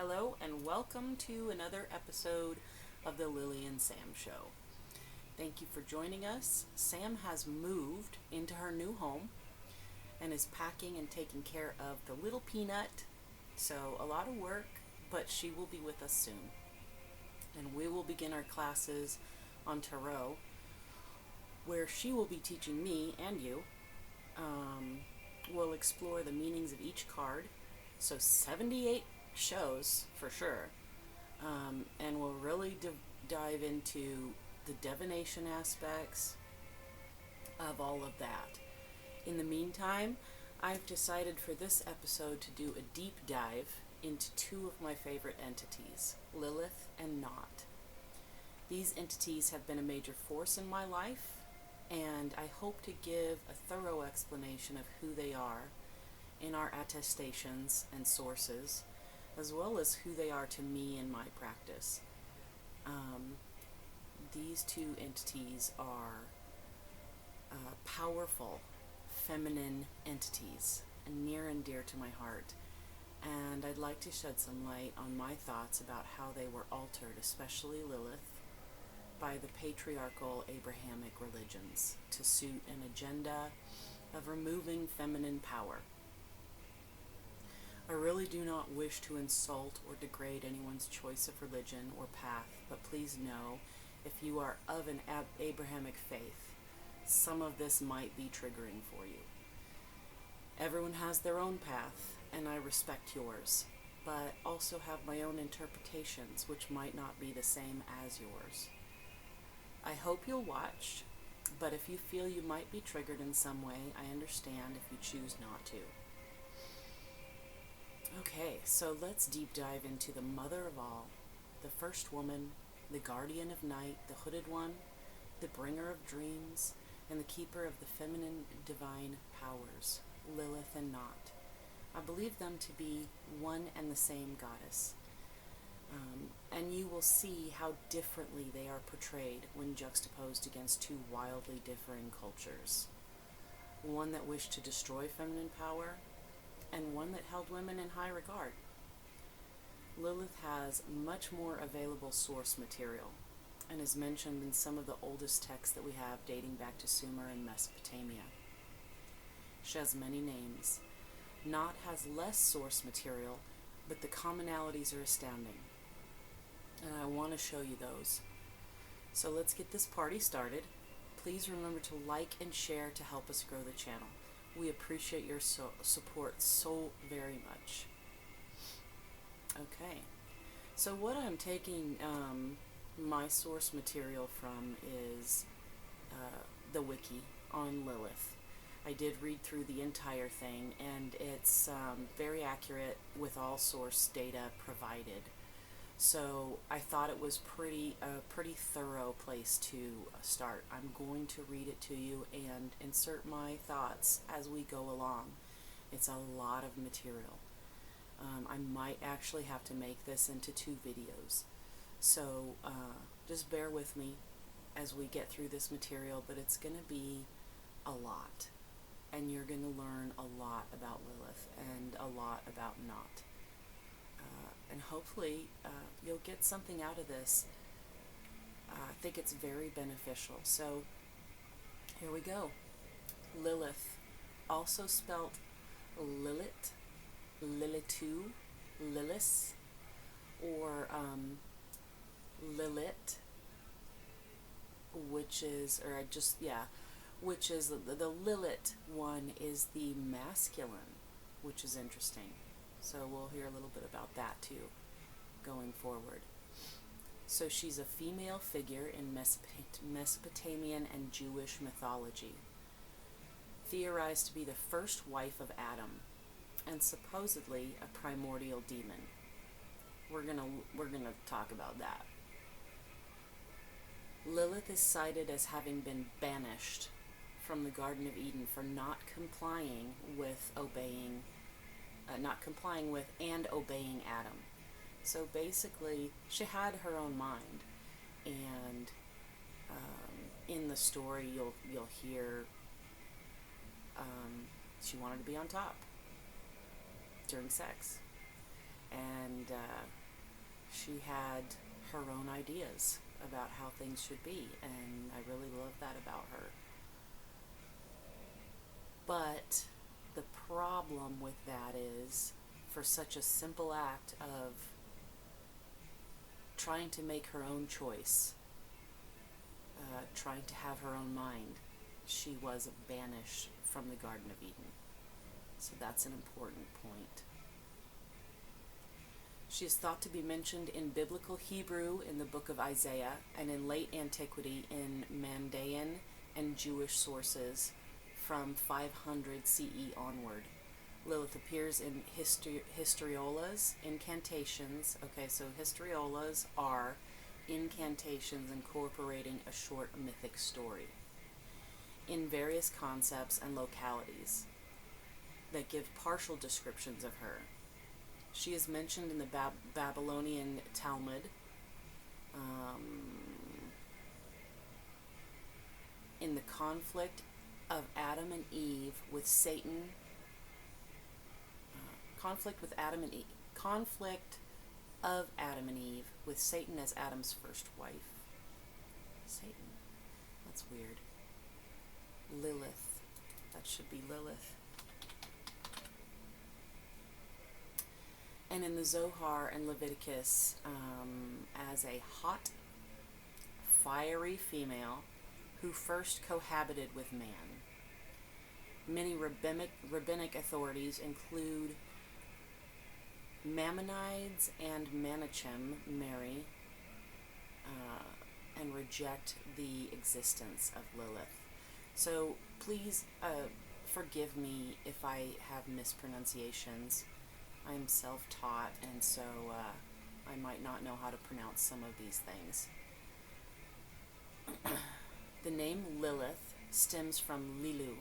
Hello and welcome to another episode of the Lily and Sam Show. Thank you for joining us. Sam has moved into her new home and is packing and taking care of the little peanut. So a lot of work, but she will be with us soon. And we will begin our classes on Tarot, where she will be teaching me and you. We'll explore the meanings of each card. So 78 shows for sure. And we'll really dive into the divination aspects of all of that. In the meantime, I've decided for this episode to do a deep dive into two of my favorite entities, Lilith and Nott. These entities have been a major force in my life, and I hope to give a thorough explanation of who they are in our attestations and sources, as well as who they are to me in my practice. These two entities are powerful, feminine entities, and near and dear to my heart. And I'd like to shed some light on my thoughts about how they were altered, especially Lilith, by the patriarchal Abrahamic religions to suit an agenda of removing feminine power. I really do not wish to insult or degrade anyone's choice of religion or path, but please know, if you are of an Abrahamic faith, some of this might be triggering for you. Everyone has their own path, and I respect yours, but also have my own interpretations, which might not be the same as yours. I hope you'll watch, but if you feel you might be triggered in some way, I understand if you choose not to. Okay, so let's deep dive into the mother of all, the first woman, the guardian of night, the hooded one, the bringer of dreams, and the keeper of the feminine divine powers, Lilith and Nott. I believe them to be one and the same goddess. And you will see how differently they are portrayed when juxtaposed against two wildly differing cultures. One that wished to destroy feminine power, and one that held women in high regard. Lilith has much more available source material, and is mentioned in some of the oldest texts that we have dating back to Sumer and Mesopotamia. She has many names. Nott has less source material, but the commonalities are astounding. And I want to show you those. So let's get this party started. Please remember to like and share to help us grow the channel. We appreciate your support so very much. Okay, so what I'm taking my source material from is the wiki on Lilith. I did read through the entire thing, and it's very accurate with all source data provided. So I thought it was a pretty thorough place to start. I'm going to read it to you and insert my thoughts as we go along. It's a lot of material. I might actually have to make this into 2 videos. So just bear with me as we get through this material, but it's going to be a lot. And you're going to learn a lot about Lilith and a lot about Nott. And hopefully you'll get something out of this. I think it's very beneficial. So here we go. Lilith, also spelt Lilith, Lilitu, Lilis, or Lilith, which is the Lilith one is the masculine, which is interesting. So we'll hear a little bit about that too, going forward. So she's a female figure in Mesopotamian and Jewish mythology, theorized to be the first wife of Adam, and supposedly a primordial demon. We're gonna talk about that. Lilith is cited as having been banished from the Garden of Eden for not complying with and obeying Adam. So basically, she had her own mind, and in the story, you'll hear she wanted to be on top during sex. and she had her own ideas about how things should be, and I really love that about her. But the problem with that is, for such a simple act of trying to make her own choice, trying to have her own mind, she was banished from the Garden of Eden. So that's an important point. She is thought to be mentioned in biblical Hebrew in the book of Isaiah, and in late antiquity in Mandaean and Jewish sources from 500 CE onward. Lilith appears in historiolas, incantations. Okay, so historiolas are incantations incorporating a short mythic story in various concepts and localities that give partial descriptions of her. She is mentioned in the Babylonian Talmud, in the conflict of Adam and Eve with Satan, conflict of Adam and Eve with Satan as Adam's first wife. Satan, that's weird. Lilith, that should be Lilith. And in the Zohar and Leviticus, as a hot, fiery female who first cohabited with man. Many rabbinic authorities include Maimonides and Menachem marry and reject the existence of Lilith. So please forgive me if I have mispronunciations. I am self-taught, and so I might not know how to pronounce some of these things. The name Lilith stems from Lilu,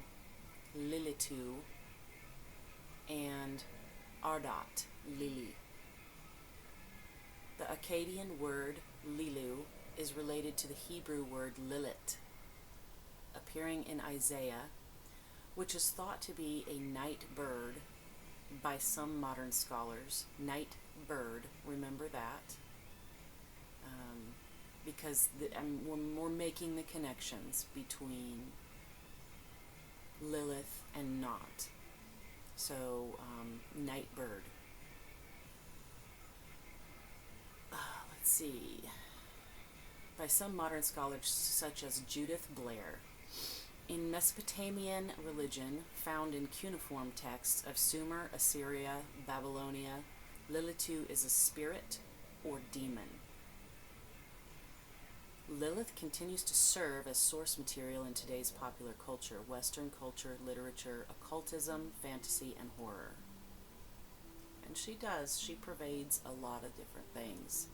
Lilitu, and Ardot, Lili. The Akkadian word Lilu is related to the Hebrew word Lilith, appearing in Isaiah, which is thought to be a night bird by some modern scholars. Night bird, remember that, because we're making the connections between Lilith and Nott. So, night bird. Let's see. By some modern scholars, such as Judith Blair. In Mesopotamian religion, found in cuneiform texts of Sumer, Assyria, Babylonia, Lilitu is a spirit or demon. Lilith continues to serve as source material in today's popular culture, Western culture, literature, occultism, fantasy, and horror. And she does. She pervades a lot of different things.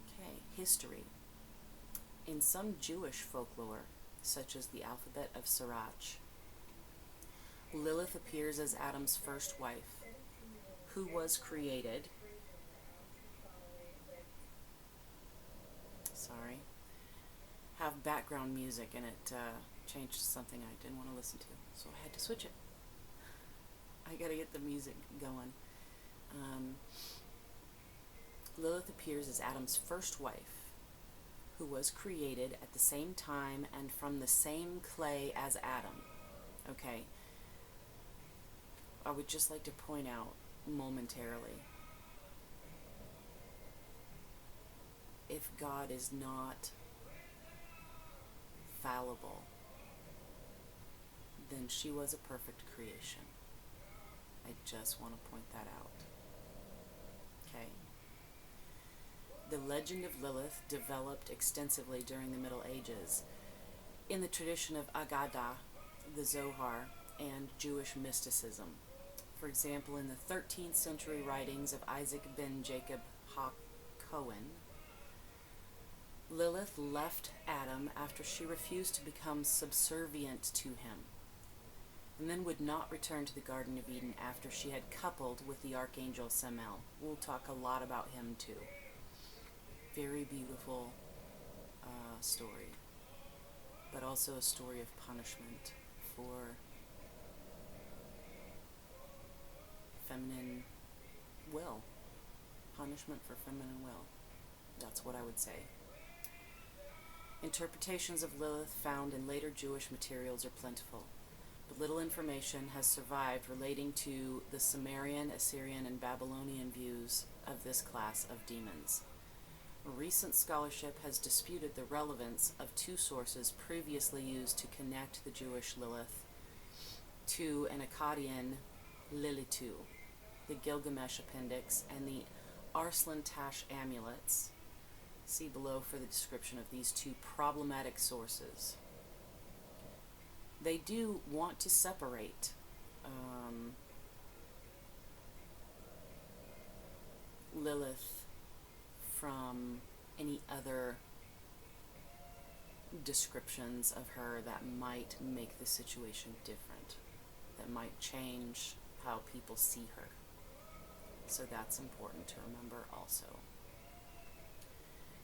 Okay, history. In some Jewish folklore, such as the alphabet of Sirach, Lilith appears as Adam's first wife, who was created. Sorry. Have background music, and it changed to something I didn't want to listen to, so I had to switch it. I gotta get the music going. Lilith appears as Adam's first wife, who was created at the same time and from the same clay as Adam. Okay. I would just like to point out momentarily, if God is not fallible, then she was a perfect creation. I just want to point that out. Okay. The legend of Lilith developed extensively during the Middle Ages in the tradition of Agadah, the Zohar, and Jewish mysticism. For example, in the 13th century writings of Isaac ben Jacob HaKohen, Lilith left Adam after she refused to become subservient to him, and then would not return to the Garden of Eden after she had coupled with the archangel Samael. We'll talk a lot about him too. Very beautiful story, but also a story of punishment punishment for feminine will. That's what I would say. Interpretations of Lilith found in later Jewish materials are plentiful, but little information has survived relating to the Sumerian, Assyrian, and Babylonian views of this class of demons. Recent scholarship has disputed the relevance of two sources previously used to connect the Jewish Lilith to an Akkadian Lilitu, the Gilgamesh Appendix, and the Arslan Tash amulets. See below for the description of these two problematic sources. They do want to separate Lilith from any other descriptions of her that might make the situation different, that might change how people see her. So that's important to remember also.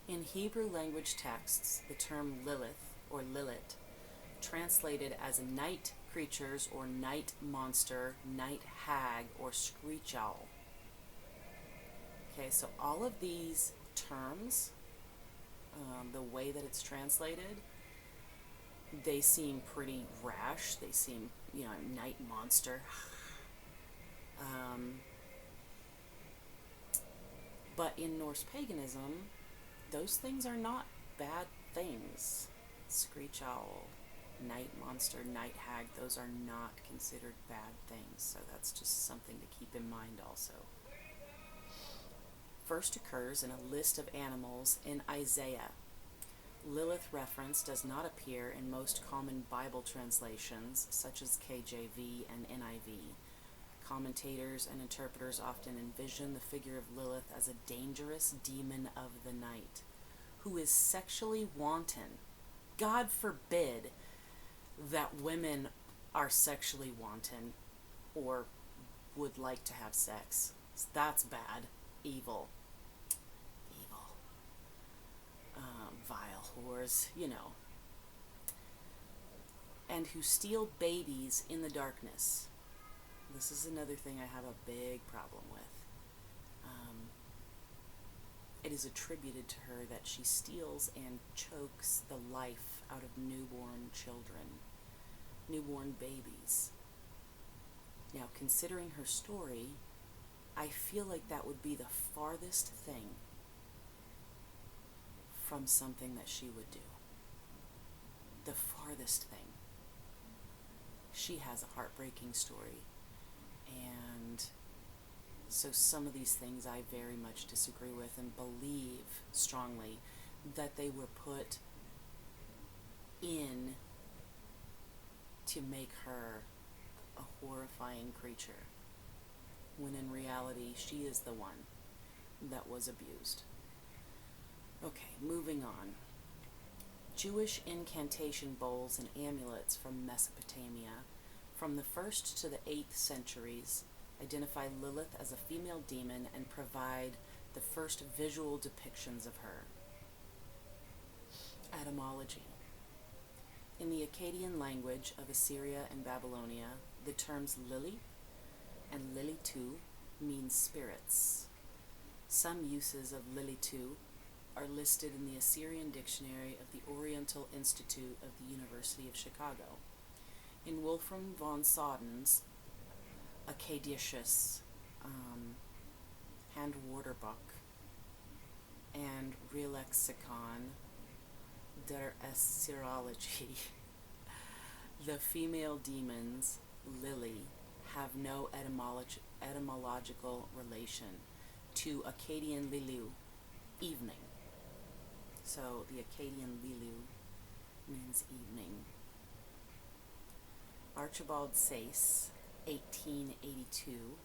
In Hebrew language texts, the term Lilith or Lilith, translated as night creatures or night monster, night hag, or screech owl. Okay, so all of these terms, the way that it's translated, they seem pretty rash. They seem, night monster. But in Norse paganism, those things are not bad things. Screech owl, night monster, night hag, those are not considered bad things. So that's just something to keep in mind also. First occurs in a list of animals in Isaiah. Lilith reference does not appear in most common Bible translations, such as KJV and NIV. Commentators and interpreters often envision the figure of Lilith as a dangerous demon of the night, who is sexually wanton. God forbid that women are sexually wanton or would like to have sex. That's bad. Evil. Vile whores, and who steal babies in the darkness. This is another thing I have a big problem with. It is attributed to her that she steals and chokes the life out of newborn children, newborn babies. Now, considering her story, I feel like that would be the farthest thing from something that she would do. The farthest thing. She has a heartbreaking story, and so some of these things I very much disagree with and believe strongly that they were put in to make her a horrifying creature, when in reality she is the one that was abused. Okay, moving on. Jewish incantation bowls and amulets from Mesopotamia from the 1st to the 8th centuries identify Lilith as a female demon and provide the first visual depictions of her. Etymology. In the Akkadian language of Assyria and Babylonia, the terms Lili and Lilitu mean spirits. Some uses of Lilitu are listed in the Assyrian Dictionary of the Oriental Institute of the University of Chicago. In Wolfram von Soden's Akkadisches Handwörterbuch and Relexikon der Assyrologie, the female demons, Lili, have no etymological relation to Akkadian Lilu, evening. So the Akkadian Lilu means evening. Archibald Sayce, 1882,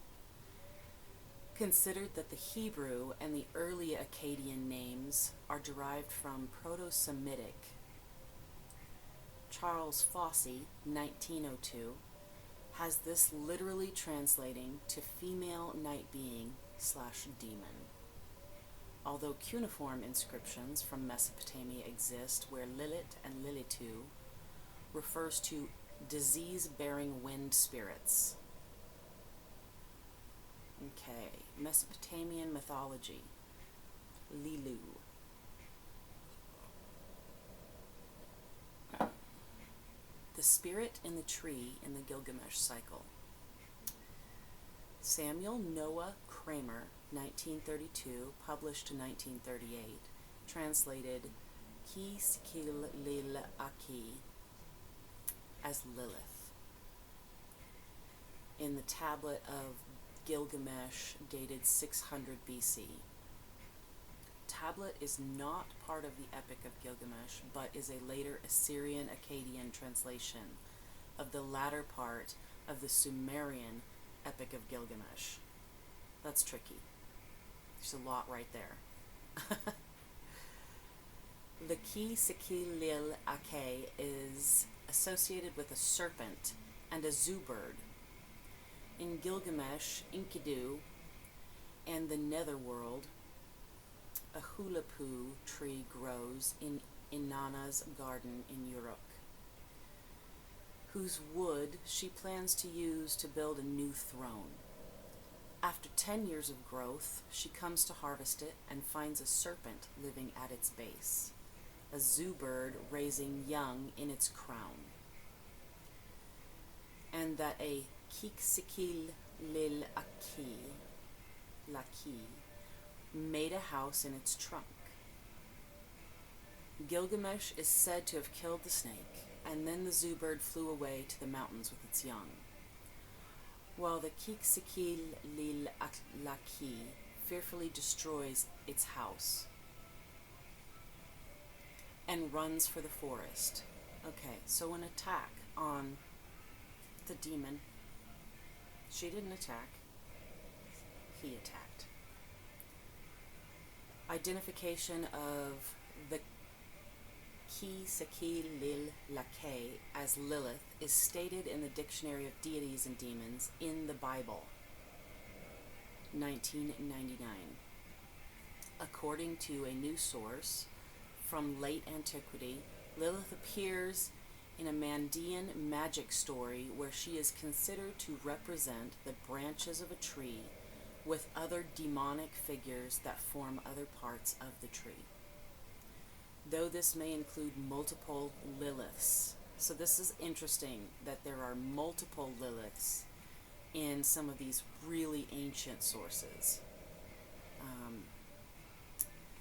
considered that the Hebrew and the early Akkadian names are derived from Proto-Semitic. Charles Fossey, 1902, has this literally translating to female night being / demon. Although cuneiform inscriptions from Mesopotamia exist where Lilith and Lilitu refers to disease-bearing wind spirits. Okay, Mesopotamian mythology. Lilu. The spirit in the tree in the Gilgamesh cycle. Samuel Noah Kramer, 1932, published in 1938, translated Ki Skil Lil Aki as Lilith. In the tablet of Gilgamesh, dated 600 BC. Tablet is not part of the Epic of Gilgamesh, but is a later Assyrian-Akkadian translation of the latter part of the Sumerian Epic of Gilgamesh. That's tricky. There's a lot right there. The Ki Sikil Lil Ake is associated with a serpent and a zoo bird. In Gilgamesh, Enkidu, and the Netherworld, a hulapu tree grows in Inanna's garden in Uruk, whose wood she plans to use to build a new throne. After 10 years of growth, she comes to harvest it and finds a serpent living at its base, a zoo bird raising young in its crown, and that a Kiksikil Lil Laki made a house in its trunk. Gilgamesh is said to have killed the snake, and then the zoo bird flew away to the mountains with its young, while the Kiksikil Lil Laki fearfully destroys its house and runs for the forest. Okay, so an attack on the demon. She didn't attack. He attacked. Identification of the Ki Saki Lil Lake as Lilith is stated in the Dictionary of Deities and Demons in the Bible, 1999. According to a new source from late antiquity, Lilith appears in a Mandean magic story where she is considered to represent the branches of a tree with other demonic figures that form other parts of the tree, though this may include multiple Liliths. So this is interesting that there are multiple Liliths in some of these really ancient sources.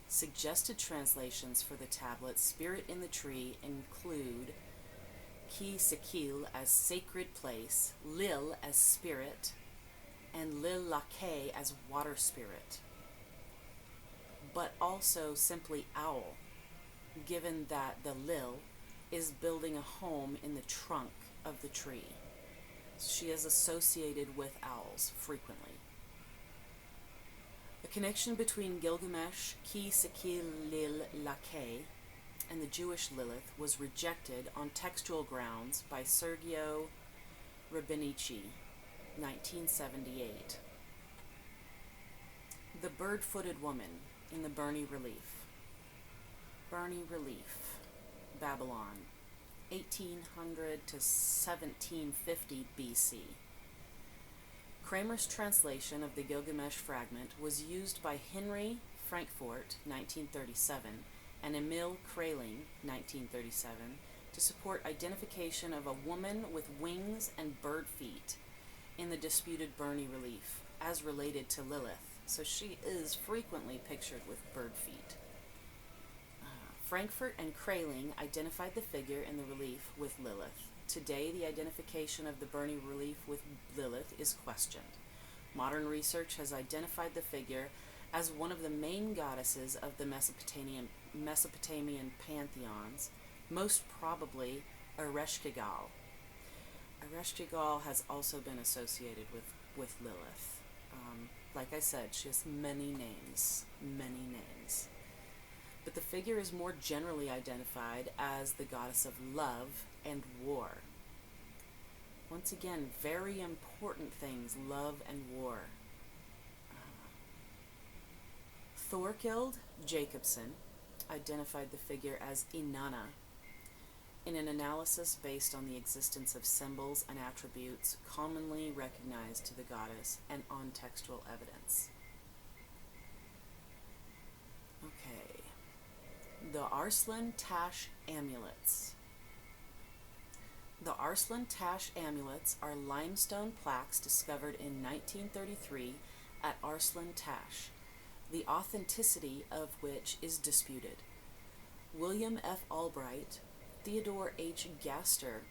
Suggested translations for the tablet Spirit in the Tree include Ki Sikil as sacred place, Lil as spirit, and Lil Lake as water spirit, but also simply owl, given that the Lil is building a home in the trunk of the tree. She is associated with owls frequently. The connection between Gilgamesh, Ki Sikil Lil Lake, and the Jewish Lilith was rejected on textual grounds by Sergio Rabinici, 1978. The bird-footed woman in the Burney Relief. Burney Relief, Babylon, 1800 to 1750 BC. Kramer's translation of the Gilgamesh fragment was used by Henry Frankfurt, 1937, and Emil Kraling, 1937, to support identification of a woman with wings and bird feet in the disputed Burney Relief, as related to Lilith. So she is frequently pictured with bird feet. Frankfurt and Kraling identified the figure in the relief with Lilith. Today, the identification of the Burney Relief with Lilith is questioned. Modern research has identified the figure as one of the main goddesses of the Mesopotamian pantheons, most probably Ereshkigal. Ereshkigal has also been associated with Lilith. Like I said, she has many names. But the figure is more generally identified as the goddess of love and war. Once again, very important things, love and war. Thorkild Jacobson identified the figure as Inanna in an analysis based on the existence of symbols and attributes commonly recognized to the goddess and on textual evidence. Okay. The Arslan Tash Amulets. The Arslan Tash amulets are limestone plaques discovered in 1933 at Arslan Tash, the authenticity of which is disputed. William F. Albright, Theodore H. Gaster,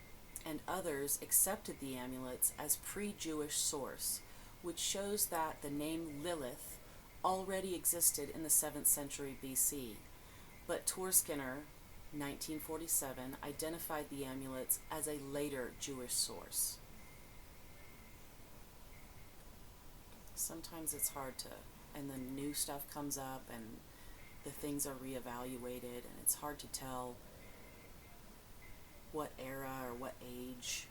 and others accepted the amulets as pre-Jewish source, which shows that the name Lilith already existed in the 7th century BC, but Torskinner, 1947, identified the amulets as a later Jewish source. Sometimes it's hard to, and then new stuff comes up and the things are reevaluated, and it's hard to tell what era or what age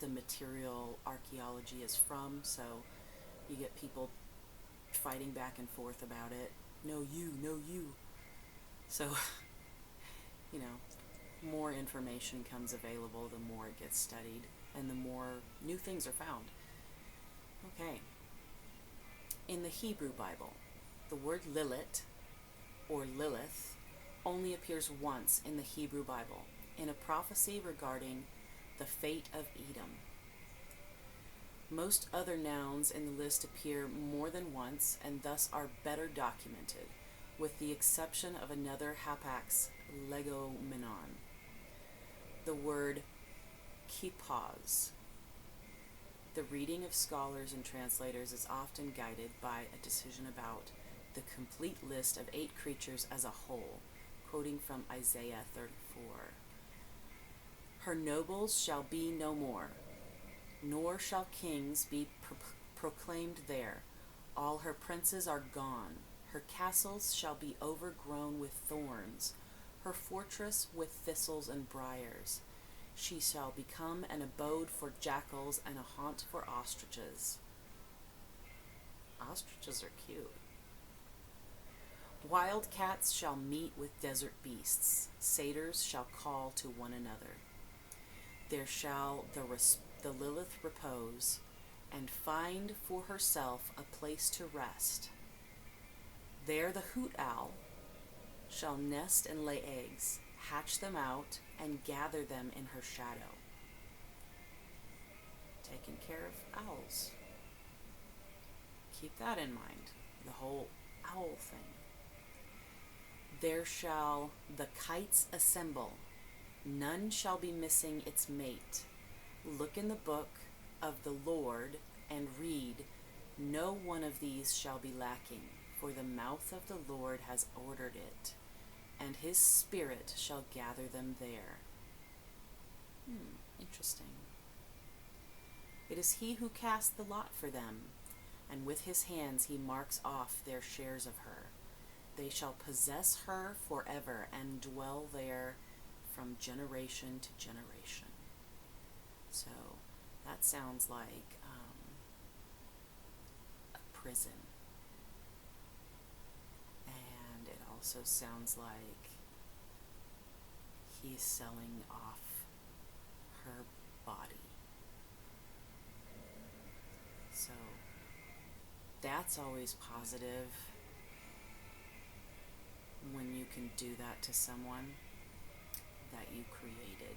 the material archaeology is from, so you get people fighting back and forth about it. No, you. So, you know, more information comes available, the more it gets studied, and the more new things are found. Okay. In the Hebrew Bible, the word Lilith, or Lilith, only appears once in the Hebrew Bible, in a prophecy regarding the fate of Edom. Most other nouns in the list appear more than once, and thus are better documented, with the exception of another hapax legomenon. The word kippaz. The reading of scholars and translators is often guided by a decision about the complete list of 8 creatures as a whole, quoting from Isaiah 34. Her nobles shall be no more, nor shall kings be proclaimed there. All her princes are gone. Her castles shall be overgrown with thorns, her fortress with thistles and briars. She shall become an abode for jackals and a haunt for ostriches. Ostriches are cute. Wild cats shall meet with desert beasts. Satyrs shall call to one another. There shall the Lilith repose, and find for herself a place to rest. There the hoot owl shall nest and lay eggs, hatch them out, and gather them in her shadow. Taking care of owls. Keep that in mind, the whole owl thing. There shall the kites assemble, none shall be missing its mate. Look in the book of the Lord and read, no one of these shall be lacking, for the mouth of the Lord has ordered it, and his spirit shall gather them there. Interesting. It is he who cast the lot for them, and with his hands he marks off their shares of her. They shall possess her forever and dwell there from generation to generation. So that sounds like a prison. And it also sounds like he's selling off her body. So that's always positive when you can do that to someone that you created.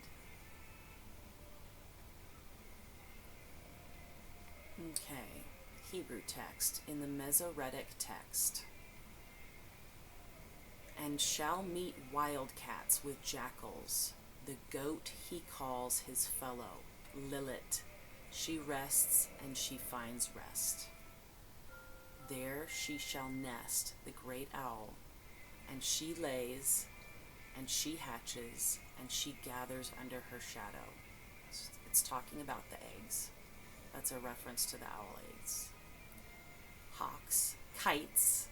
Okay, Hebrew text in the Masoretic text. And shall meet wildcats with jackals. The goat he calls his fellow, Lilith. She rests and she finds rest. There she shall nest, the great owl, and she lays, and she hatches, and she gathers under her shadow. It's talking about the eggs. That's a reference to the owl eggs. Hawks, kites,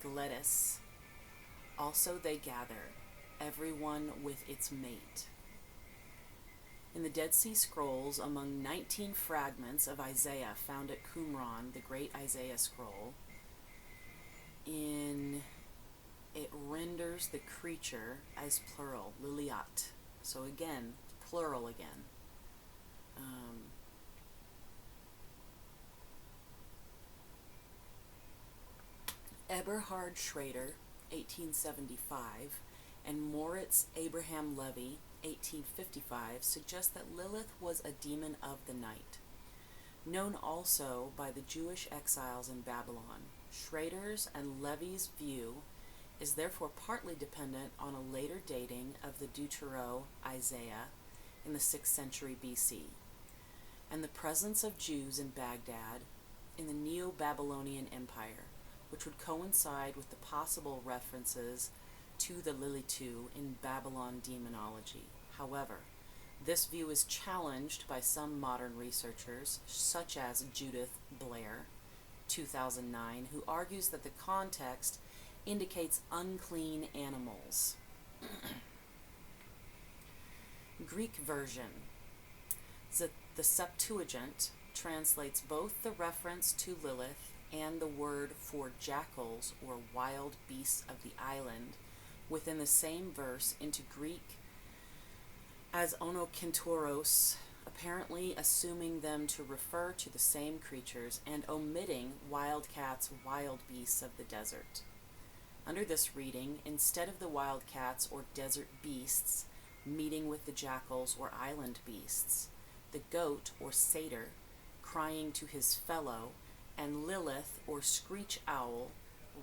gledis. Also they gather, everyone with its mate. In the Dead Sea Scrolls, among 19 fragments of Isaiah found at Qumran, the great Isaiah scroll, it renders the creature as plural, liliat. So again, plural again. Eberhard Schrader, 1875, and Moritz Abraham Levy, 1855, suggest that Lilith was a demon of the night. Known also by the Jewish exiles in Babylon, Schrader's and Levy's view is therefore partly dependent on a later dating of the Deutero-Isaiah in the 6th century BC, and the presence of Jews in Baghdad in the Neo-Babylonian Empire, which would coincide with the possible references to the Lilith in Babylon demonology. However, this view is challenged by some modern researchers, such as Judith Blair, 2009, who argues that the context indicates unclean animals. Greek version. The Septuagint translates both the reference to Lilith and the word for jackals or wild beasts of the island within the same verse into Greek as onokyntoros, apparently assuming them to refer to the same creatures and omitting wildcats, wild beasts of the desert. Under this reading, instead of the wildcats or desert beasts meeting with the jackals or island beasts, the goat or satyr crying to his fellow, and Lilith or screech owl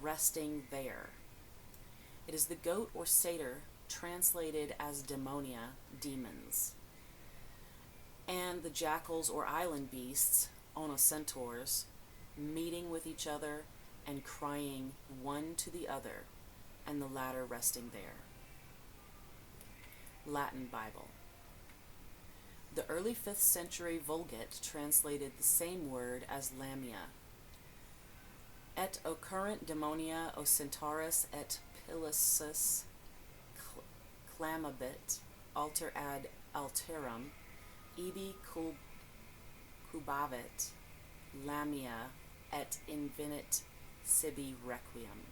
resting there. It is the goat or satyr translated as demonia, demons, and the jackals or island beasts, onocentaurs, meeting with each other and crying one to the other, and the latter resting there. Latin Bible. The early 5th century Vulgate translated the same word as lamia. Et occurrent demonia o centaurus et pilissus clamabit alter ad alterum, ibi cubavit lamia et invenit sibi requiem.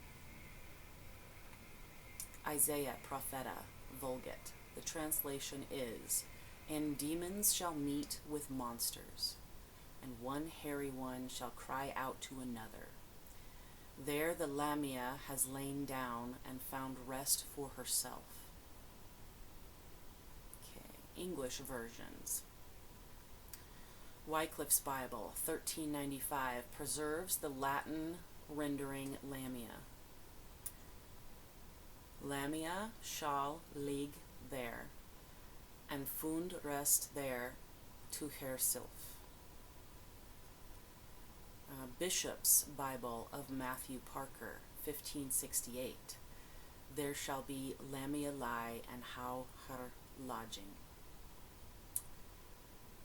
Isaiah Propheta, Vulgate. The translation is, and demons shall meet with monsters, and one hairy one shall cry out to another. There the Lamia has lain down and found rest for herself. Okay, English versions. Wycliffe's Bible, 1395, preserves the Latin rendering Lamia. Lamia shall lig there, and fund rest there to herself. Bishop's Bible of Matthew Parker, 1568. There shall be Lamia lie, and how her lodging.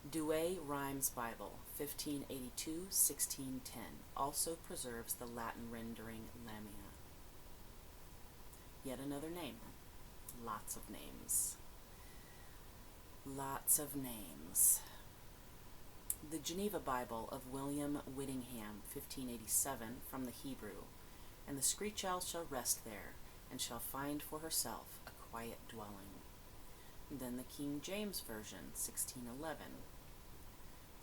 Douay Rhymes Bible, 1582-1610, also preserves the Latin rendering Lamia. Yet another name. Lots of names. Lots of names. The Geneva Bible of William Whittingham, 1587, from the Hebrew. And the screech owl shall rest there, and shall find for herself a quiet dwelling. And then the King James Version, 1611.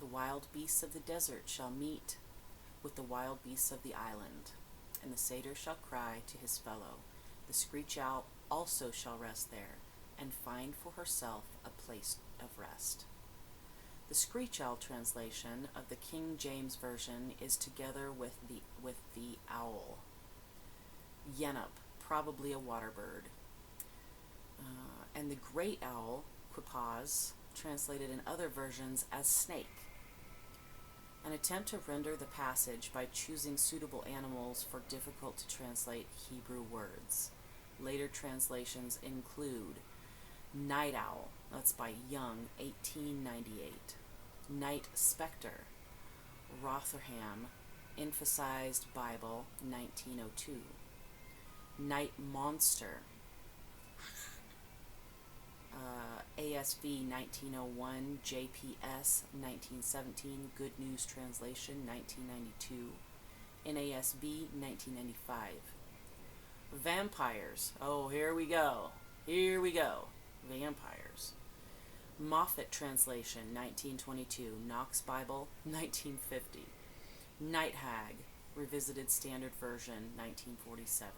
The wild beasts of the desert shall meet with the wild beasts of the island, and the satyr shall cry to his fellow. The screech owl also shall rest there, and find for herself a place of rest. The screech owl translation of the King James Version is together with the owl. Yenup, probably a water bird. And the great owl, quipaz, translated in other versions as snake. An attempt to render the passage by choosing suitable animals for difficult to translate Hebrew words. Later translations include night owl, that's by Young, 1898. Night specter, Rotherham, Emphasized Bible, 1902. Night monster, ASV 1901, JPS 1917, Good News Translation 1992, NASB 1995. Vampires, oh here we go, vampires. Moffat Translation 1922, Knox Bible 1950. Night hag, Revisited Standard Version, 1947.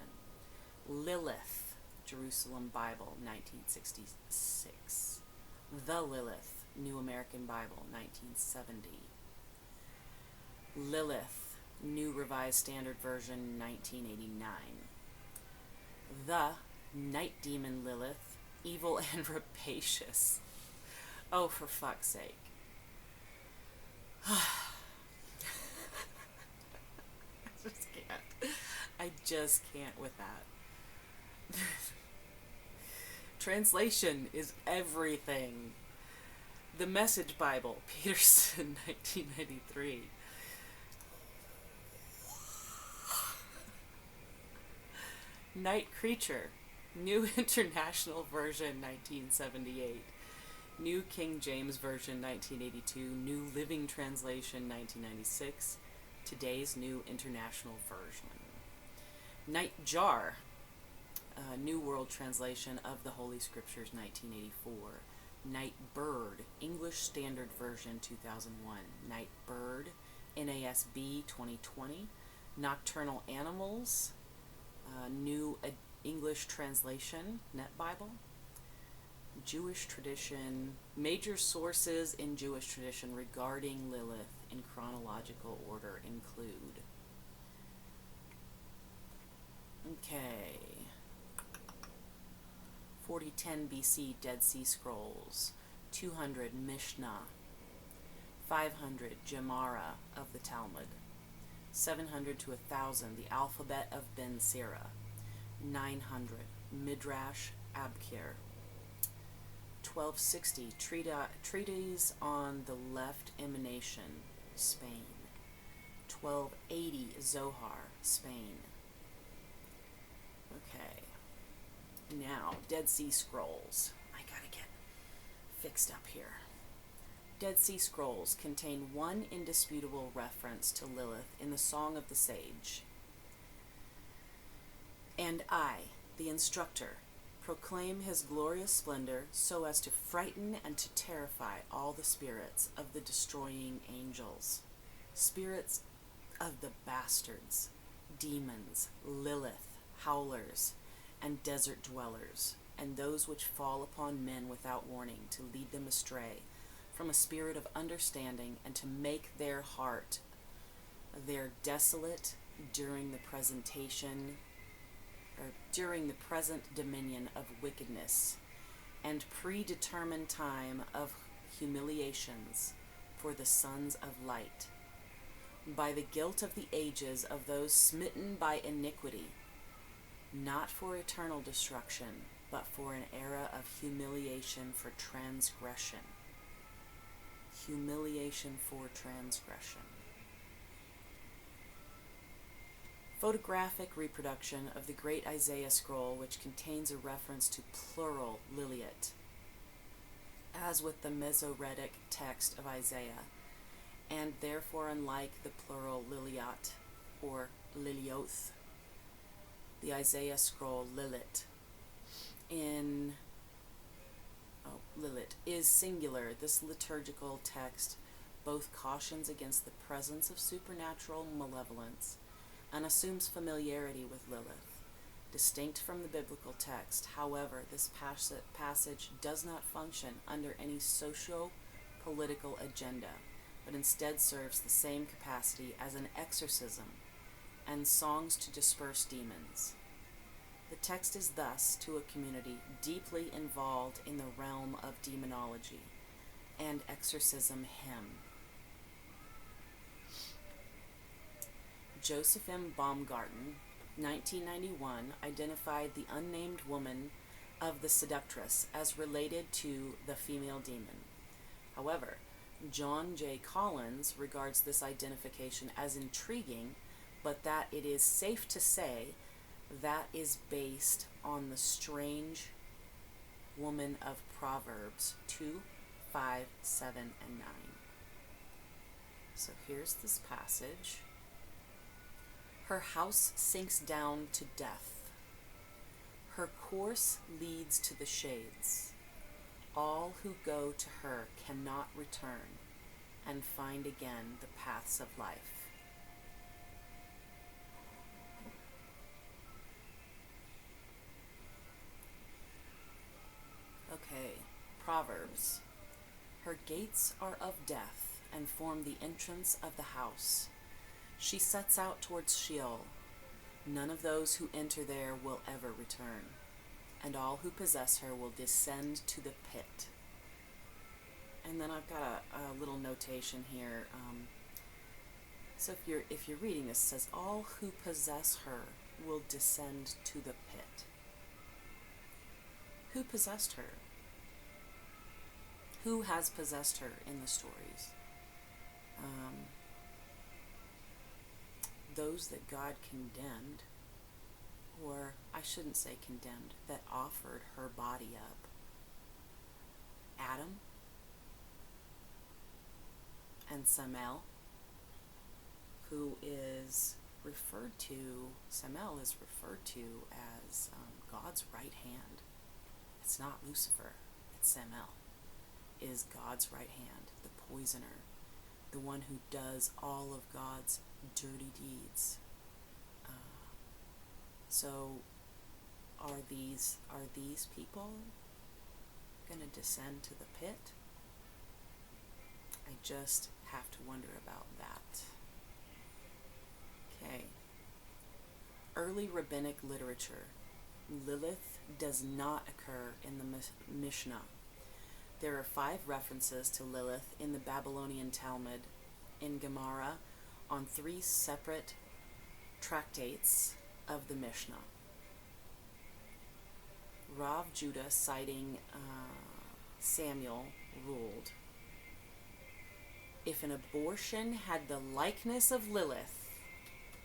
Lilith, Jerusalem Bible, 1966. The Lilith, New American Bible, 1970. Lilith, New Revised Standard Version, 1989. The Night Demon Lilith, Evil and Rapacious. Oh, for fuck's sake. I just can't with that. Translation is everything. The Message Bible, Peterson, 1993. Night Creature, New International Version, 1978. New King James Version, 1982. New Living Translation, 1996. Today's New International Version. Night Jar, New World Translation of the Holy Scriptures, 1984. Night Bird, English Standard Version, 2001. Night Bird, NASB, 2020. Nocturnal Animals, New English Translation, Net Bible. Jewish tradition, major sources in Jewish tradition regarding Lilith in chronological order include. Okay. 4010 BC Dead Sea Scrolls, 200 Mishnah, 500 Gemara of the Talmud, 700 to 1000 the Alphabet of Ben Sira, 900 Midrash Abkir, 1260 Treatise on the Left Emanation, Spain, 1280 Zohar, Spain. Okay, now Dead Sea Scrolls. I gotta get fixed up here. Dead Sea Scrolls contain one indisputable reference to Lilith in the Song of the Sage. And I, the instructor, proclaim his glorious splendor so as to frighten and to terrify all the spirits of the destroying angels, spirits of the bastards, demons, Lilith, howlers, and desert dwellers, and those which fall upon men without warning to lead them astray from a spirit of understanding and to make their heart their desolate during the present dominion of wickedness and predetermined time of humiliations for the sons of light, by the guilt of the ages of those smitten by iniquity, not for eternal destruction, but for an era of humiliation for transgression. Humiliation for transgression. Photographic reproduction of the great Isaiah scroll, which contains a reference to plural Liliot, as with the Masoretic text of Isaiah, and therefore unlike the plural Liliot or Lilioth, the Isaiah scroll Lilith Lilith is singular. This liturgical text both cautions against the presence of supernatural malevolence and assumes familiarity with Lilith, distinct from the biblical text. However, this passage does not function under any socio-political agenda, but instead serves the same capacity as an exorcism and songs to disperse demons. The text is thus, to a community deeply involved in the realm of demonology and exorcism hymn. Joseph M. Baumgarten, 1991, identified the unnamed woman of the seductress as related to the female demon. However, John J. Collins regards this identification as intriguing, but that it is safe to say that is based on the strange woman of Proverbs 2, 5, 7, and 9. So here's this passage. Her house sinks down to death. Her course leads to the shades. All who go to her cannot return and find again the paths of life. doors. Her gates are of death and form the entrance of the house. She sets out towards Sheol. None of those who enter there will ever return, and all who possess her will descend to the pit. And then I've got a little notation here. So if you're reading this, it says, all who possess her will descend to the pit. Who possessed her? Who has possessed her in the stories? Those that God condemned, or I shouldn't say condemned, that offered her body up. Adam and Samel, who is referred to, Samel is referred to as God's right hand. It's not Lucifer, it's Samel, is God's right hand, the poisoner, the one who does all of God's dirty deeds. So are these people going to descend to the pit? I just have to wonder about that. Okay. Early rabbinic literature. Lilith does not occur in the Mishnah. There are 5 references to Lilith in the Babylonian Talmud, in Gemara, on 3 separate tractates of the Mishnah. Rav Judah, citing Samuel, ruled, if an abortion had the likeness of Lilith,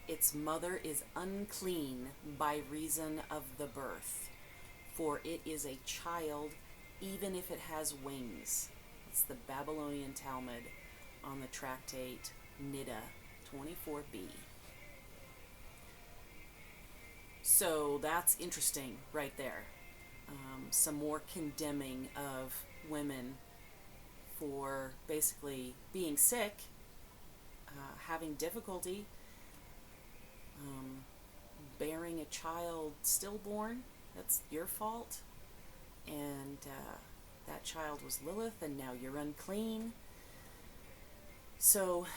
its mother is unclean by reason of the birth, for it is a child even if it has wings. It's the Babylonian Talmud on the tractate Niddah 24b. So that's interesting right there. Some more condemning of women for basically being sick, having difficulty, bearing a child stillborn. That's your fault. And that child was Lilith, and now you're unclean. So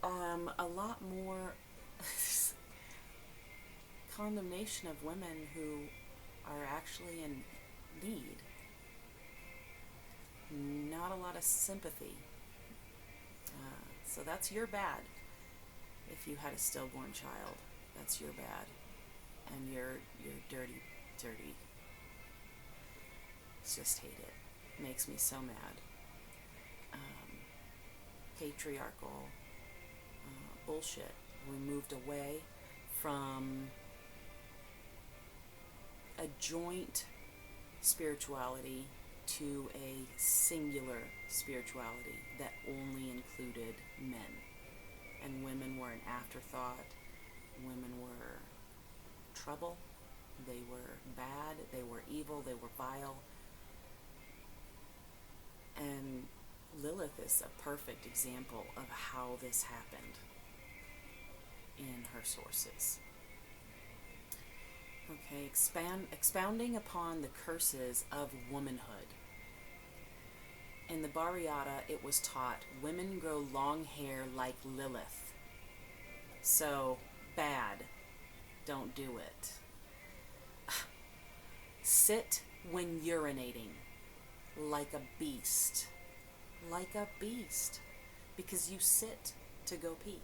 a lot more condemnation of women who are actually in need. Not a lot of sympathy. So that's your bad. If you had a stillborn child, that's your bad. And you're dirty. Just hate it. Makes me so mad. Patriarchal bullshit. We moved away from a joint spirituality to a singular spirituality that only included men. And women were an afterthought. Women were trouble. They were bad. They were evil. They were vile. And Lilith is a perfect example of how this happened in her sources. Okay, expounding upon the curses of womanhood. In the Bariata, it was taught, women grow long hair like Lilith. So, bad. Don't do it. Sit when urinating like a beast. Like a beast. Because you sit to go pee.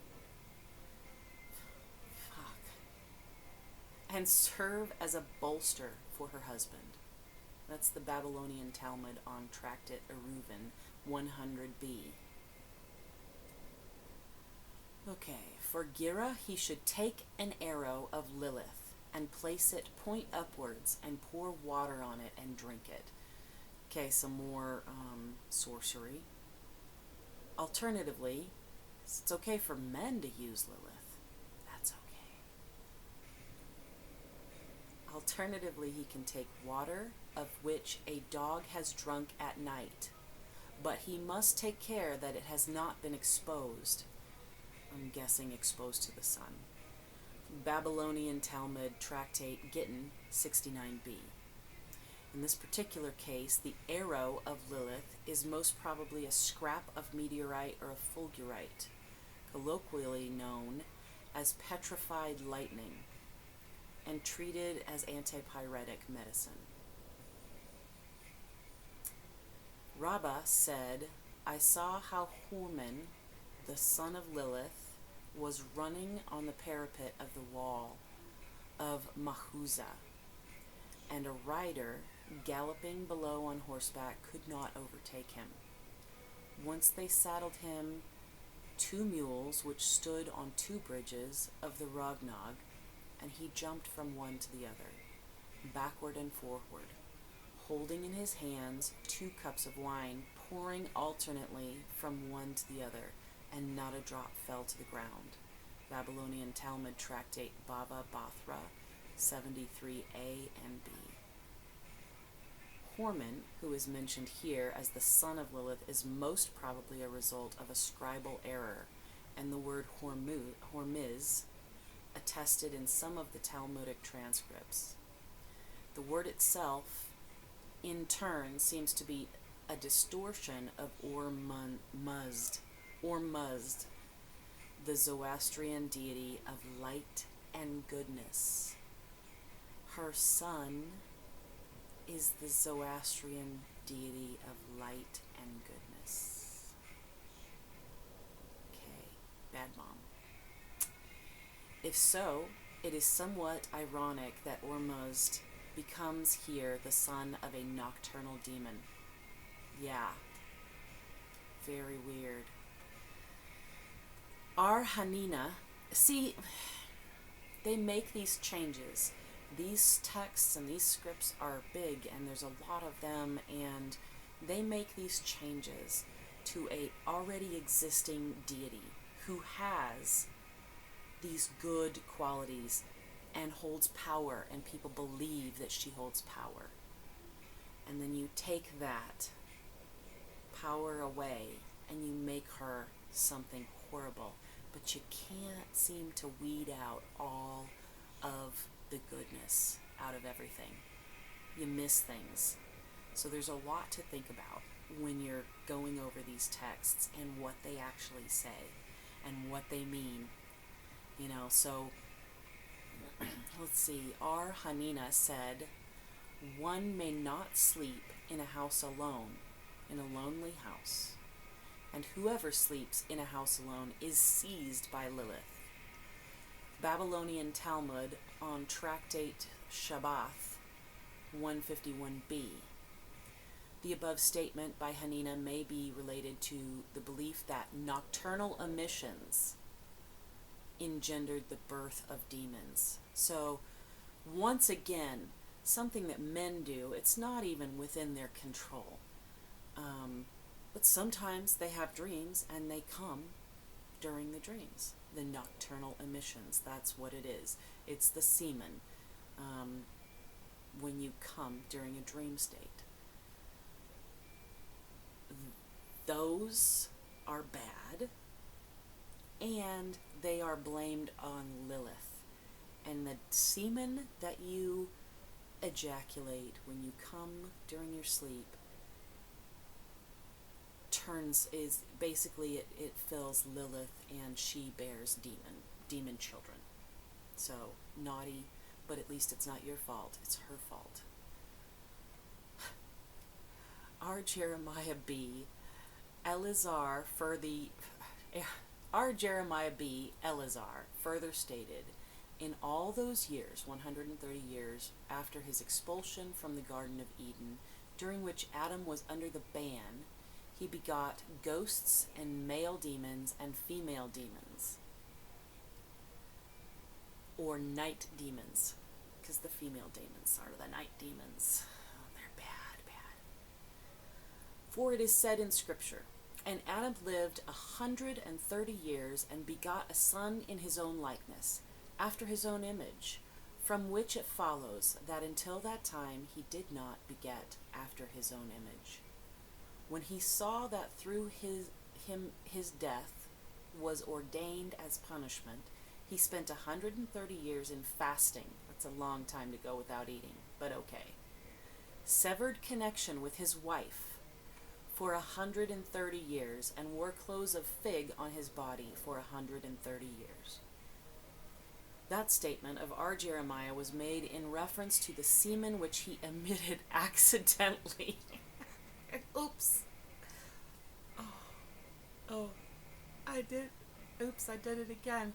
And serve as a bolster for her husband. That's the Babylonian Talmud on Tractate Eruvin 100b. Okay, for Gira he should take an arrow of Lilith and place it point upwards and pour water on it and drink it. Okay, some more sorcery. Alternatively, it's okay for men to use Lilith. That's okay. Alternatively, he can take water of which a dog has drunk at night, but he must take care that it has not been exposed. I'm guessing exposed to the sun. Babylonian Talmud Tractate Gittin 69b. In this particular case, the arrow of Lilith is most probably a scrap of meteorite or a fulgurite, colloquially known as petrified lightning, and treated as antipyretic medicine. Rabbah said, "I saw how Horman, the son of Lilith, was running on the parapet of the wall of Mahuzah, and a rider galloping below on horseback could not overtake him. Once they saddled him 2 mules which stood on 2 bridges of the Rognog, and he jumped from one to the other, backward and forward, holding in his hands 2 cups of wine, pouring alternately from one to the other, and not a drop fell to the ground." Babylonian Talmud Tractate Bava Bathra 73a and b. Horman, who is mentioned here as the son of Lilith, is most probably a result of a scribal error, and the word Hormiz attested in some of the Talmudic transcripts. The word itself, in turn, seems to be a distortion of Ormuzd, the Zoroastrian deity of light and goodness. Her son is the Zoroastrian deity of light and goodness. Okay, bad mom. If so, it is somewhat ironic that Ormuzd becomes here the son of a nocturnal demon. Yeah, very weird. Our Hanina, see, they make these changes. These texts and these scripts are big, and there's a lot of them, and they make these changes to a already existing deity who has these good qualities and holds power, and people believe that she holds power. And then you take that power away and you make her something horrible, but you can't seem to weed out all of the goodness out of everything. You miss things. So there's a lot to think about when you're going over these texts and what they actually say and what they mean. You know, so let's see. Our Hanina said, "One may not sleep in a house alone, in a lonely house, and whoever sleeps in a house alone is seized by Lilith." Babylonian Talmud on Tractate Shabbath 151b. The above statement by Hanina may be related to the belief that nocturnal emissions engendered the birth of demons. So, once again, something that men do, it's not even within their control. But sometimes they have dreams and they come during the dreams. The nocturnal emissions, that's what it is. It's the semen when you come during a dream state. Those are bad, and they are blamed on Lilith. And the semen that you ejaculate when you come during your sleep is basically it fills Lilith, and she bears demon children. So naughty, but at least it's not your fault, it's her fault. Our Jeremiah B. Elazar further stated, "In all those years, 130 years after his expulsion from the Garden of Eden, during which Adam was under the ban, he begot ghosts and male demons and female demons." Or night demons, because the female demons are the night demons. Oh, they're bad, bad. "For it is said in Scripture, and Adam lived 130 years and begot a son in his own likeness, after his own image, from which it follows that until that time he did not beget after his own image. When he saw that through his death was ordained as punishment, he spent 130 years in fasting." That's a long time to go without eating, but okay. severed connection with his wife for 130 years, and wore clothes of fig on his body for 130 years. That statement of our Jeremiah was made in reference to the semen which he emitted accidentally. Oops. Oh, I did it again.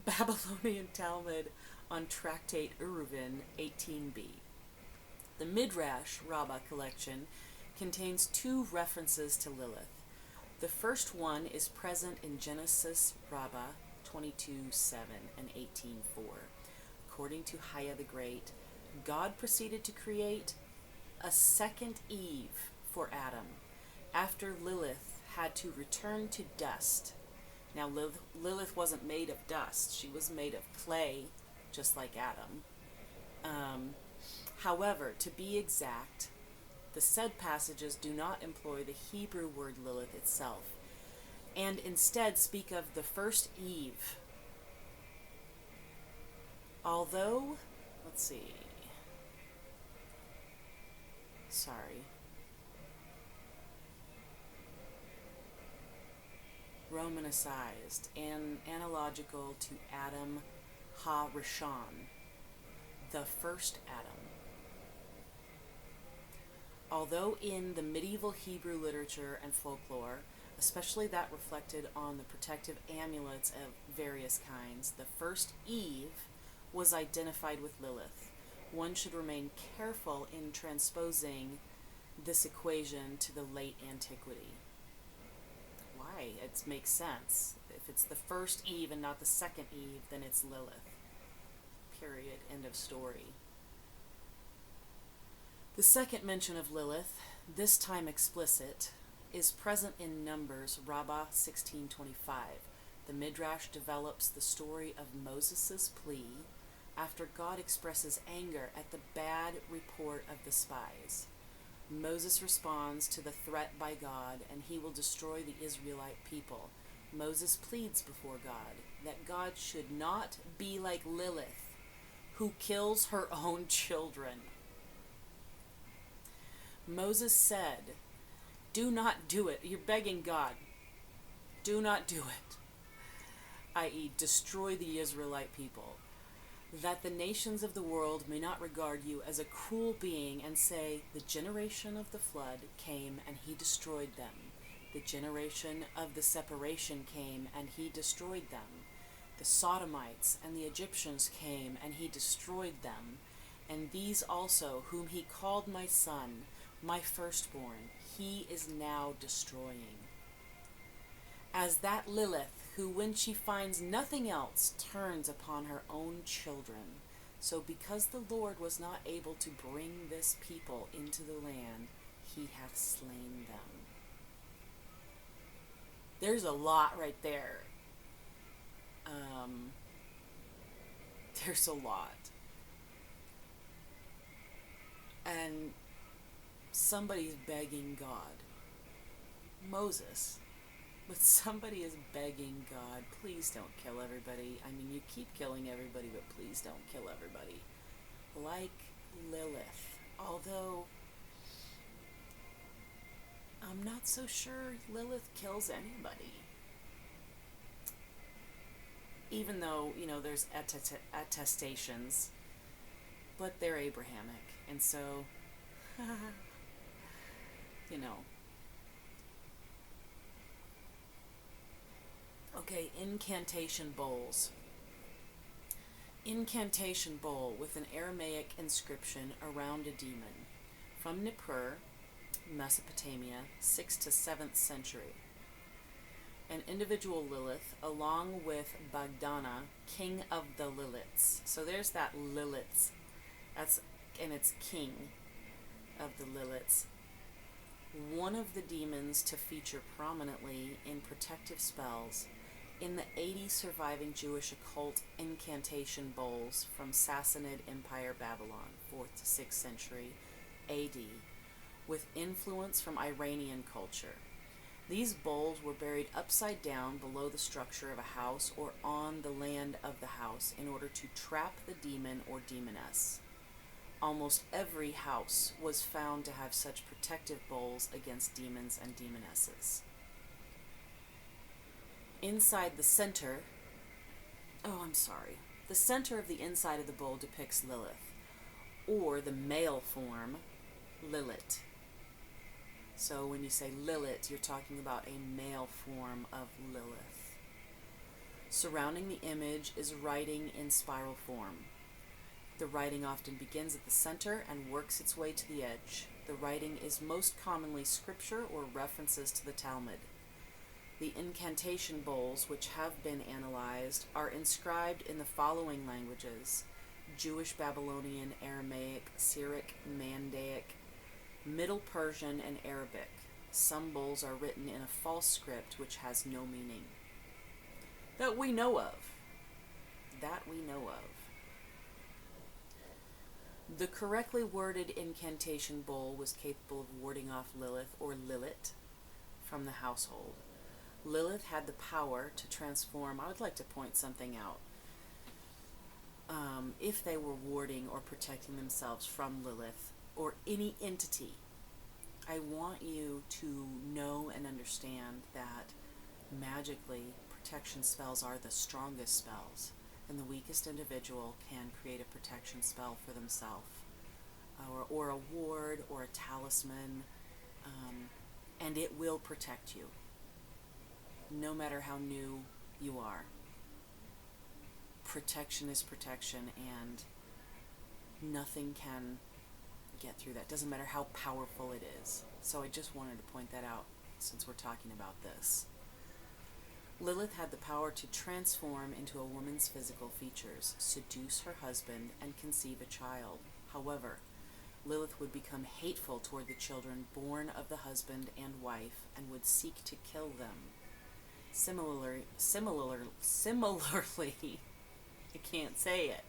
Babylonian Talmud on Tractate Eruvin 18b. The Midrash Rabbah collection contains 2 references to Lilith. The first one is present in Genesis Rabbah 22:7 and 18:4. According to Haya the Great, God proceeded to create a second Eve for Adam after Lilith had to return to dust. Now, Lilith wasn't made of dust. She was made of clay, just like Adam. However, to be exact, the said passages do not employ the Hebrew word Lilith itself, and instead speak of the first Eve. Although, let's see. Sorry. Romanicized and analogical to Adam ha-Rishon, the first Adam. Although in the medieval Hebrew literature and folklore, especially that reflected on the protective amulets of various kinds, the first Eve was identified with Lilith. One should remain careful in transposing this equation to the late antiquity. Why? It makes sense. If it's the first Eve and not the second Eve, then it's Lilith. Period. End of story. The second mention of Lilith, this time explicit, is present in Numbers Rabbah 16:25. The Midrash develops the story of Moses' plea after God expresses anger at the bad report of the spies. Moses responds to the threat by God, and he will destroy the Israelite people. Moses pleads before God that God should not be like Lilith, who kills her own children. Moses said, "Do not do it." You're begging God. Do not do it. I.e., destroy the Israelite people, that the nations of the world may not regard you as a cruel being and say, "The generation of the flood came and he destroyed them. The generation of the separation came and he destroyed them. The Sodomites and the Egyptians came and he destroyed them. And these also, whom he called my son, my firstborn, he is now destroying." As that Lilith, who when she finds nothing else turns upon her own children, so because the Lord was not able to bring this people into the land, he hath slain them. There's a lot right there. There's a lot. And somebody's begging God. Moses. But somebody is begging God, please don't kill everybody. I mean, you keep killing everybody, but please don't kill everybody. Like Lilith. Although, I'm not so sure Lilith kills anybody. Even though, there's attestations. But they're Abrahamic. And so, Okay, incantation bowls. Incantation bowl with an Aramaic inscription around a demon. From Nippur, Mesopotamia, 6th to 7th century. An individual Lilith, along with Bagdana, king of the Liliths. So there's that Liliths. And it's king of the Liliths. One of the demons to feature prominently in protective spells in the 80 surviving Jewish occult incantation bowls from Sassanid Empire Babylon, 4th to 6th century AD, with influence from Iranian culture. These bowls were buried upside down below the structure of a house or on the land of the house in order to trap the demon or demoness. Almost every house was found to have such protective bowls against demons and demonesses. Inside the center, the center of the inside of the bowl depicts Lilith, or the male form, Lilith. So when you say Lilith, you're talking about a male form of Lilith. Surrounding the image is writing in spiral form. The writing often begins at the center and works its way to the edge. The writing is most commonly scripture or references to the Talmud. The incantation bowls, which have been analyzed, are inscribed in the following languages: Jewish, Babylonian, Aramaic, Syriac, Mandaic, Middle Persian, and Arabic. Some bowls are written in a false script which has no meaning. That we know of. The correctly worded incantation bowl was capable of warding off Lilith or Lilith from the household. Lilith had the power to transform. I would like to point something out. If they were warding or protecting themselves from Lilith or any entity, I want you to know and understand that magically protection spells are the strongest spells, and the weakest individual can create a protection spell for themselves, or a ward or a talisman, and it will protect you, no matter how new you are. Protection is protection, and nothing can get through that. Doesn't matter how powerful it is. So I just wanted to point that out since we're talking about this. Lilith had the power to transform into a woman's physical features, seduce her husband, and conceive a child. However, Lilith would become hateful toward the children born of the husband and wife and would seek to kill them. Similarly, I can't say it.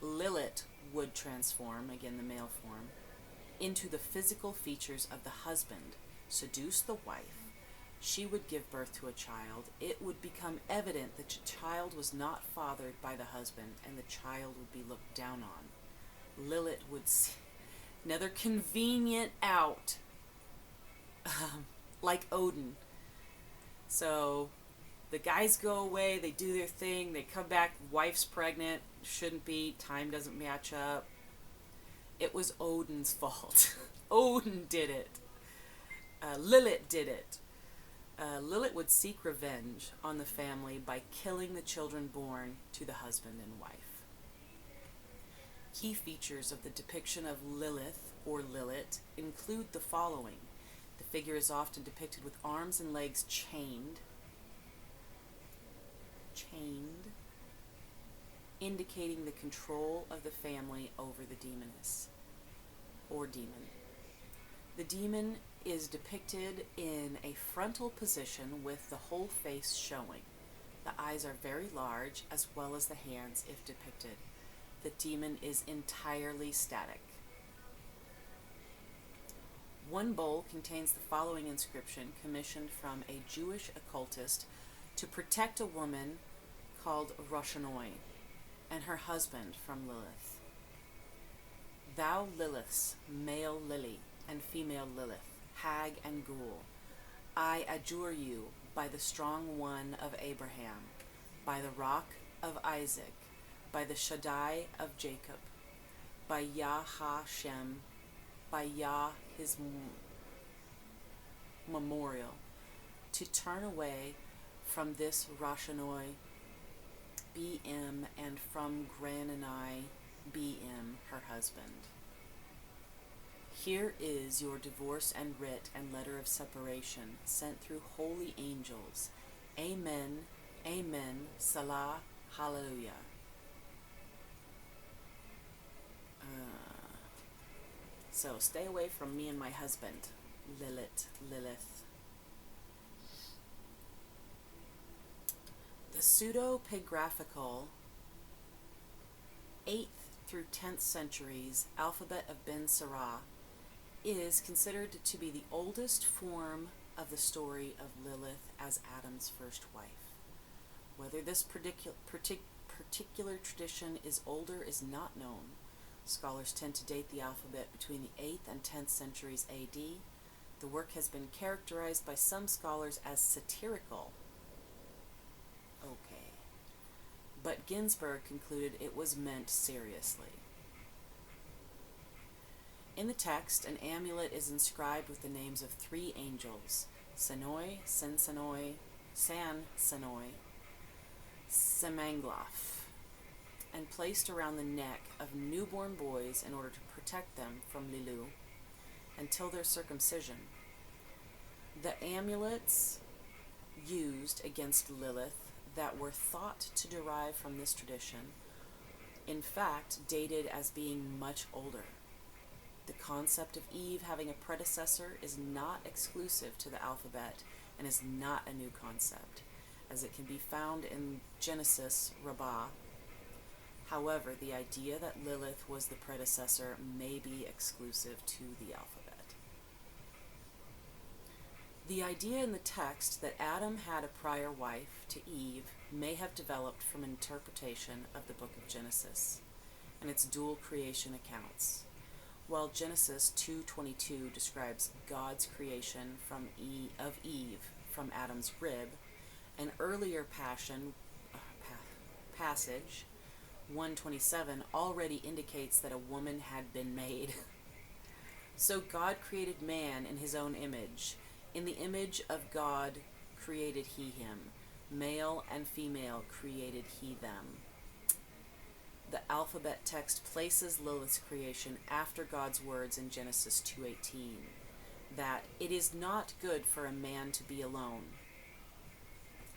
Lilith would transform, again the male form, into the physical features of the husband, seduce the wife. She would give birth to a child. It would become evident that the child was not fathered by the husband, and the child would be looked down on. Lilith would see another convenient out, like Odin. So the guys go away, they do their thing, they come back, wife's pregnant, shouldn't be, time doesn't match up. It was Odin's fault. Odin did it. Lilith did it. Lilith would seek revenge on the family by killing the children born to the husband and wife. Key features of the depiction of Lilith or Lilith include the following. The figure is often depicted with arms and legs chained, indicating the control of the family over the demoness or demon. The demon is depicted in a frontal position with the whole face showing. The eyes are very large, as well as the hands if depicted. The demon is entirely static. One bowl contains the following inscription, commissioned from a Jewish occultist to protect a woman called Roshanoi and her husband from Lilith. Thou Liliths, male Lily and female Lilith, hag and ghoul, I adjure you by the strong one of Abraham, by the rock of Isaac, by the Shaddai of Jacob, by Yah HaShem, by Yah his memorial, to turn away from this Roshanoi BM and from Granani BM, her husband. Here is your divorce and writ and letter of separation sent through holy angels. Amen, amen, Salah, hallelujah. So stay away from me and my husband, Lilith. The pseudo-pagraphical 8th through 10th centuries alphabet of Ben Sirah is considered to be the oldest form of the story of Lilith as Adam's first wife. Whether this particular tradition is older is not known. Scholars tend to date the alphabet between the 8th and 10th centuries AD. The work has been characterized by some scholars as satirical. Okay. But Ginsburg concluded it was meant seriously. In the text, an amulet is inscribed with the names of 3 angels, Senoi, Sensenoi, Sansenoi, Semanglof, and placed around the neck of newborn boys in order to protect them from Lilu until their circumcision. The amulets used against Lilith that were thought to derive from this tradition, in fact, dated as being much older. The concept of Eve having a predecessor is not exclusive to the alphabet and is not a new concept, as it can be found in Genesis Rabbah. However, the idea that Lilith was the predecessor may be exclusive to the alphabet. The idea in the text that Adam had a prior wife to Eve may have developed from an interpretation of the book of Genesis and its dual creation accounts. While Genesis 2:22 describes God's creation of Eve from Adam's rib, an earlier passage, 1:27, already indicates that a woman had been made. So God created man in his own image. In the image of God created he him. Male and female created he them. The alphabet text places Lilith's creation after God's words in Genesis 2:18, that it is not good for a man to be alone.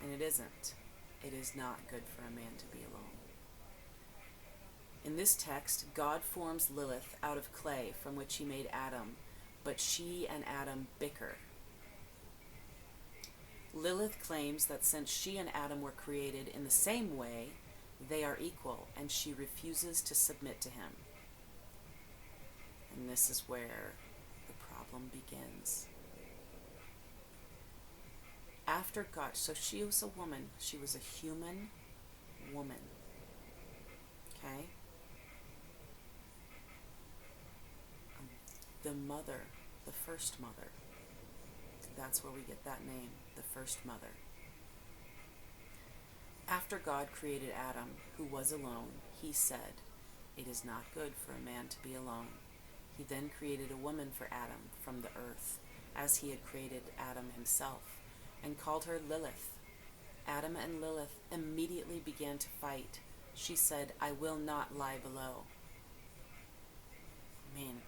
And it isn't. It is not good for a man to be alone. In this text, God forms Lilith out of clay from which he made Adam, but she and Adam bicker. Lilith claims that since she and Adam were created in the same way, they are equal, and she refuses to submit to him. And this is where the problem begins. After God, so she was a woman, she was a human woman. Okay? The mother, the first mother. That's where we get that name, the first mother. After God created Adam, who was alone, he said, "It is not good for a man to be alone." He then created a woman for Adam from the earth, as he had created Adam himself, and called her Lilith. Adam and Lilith immediately began to fight. She said, "I will not lie below." I mean,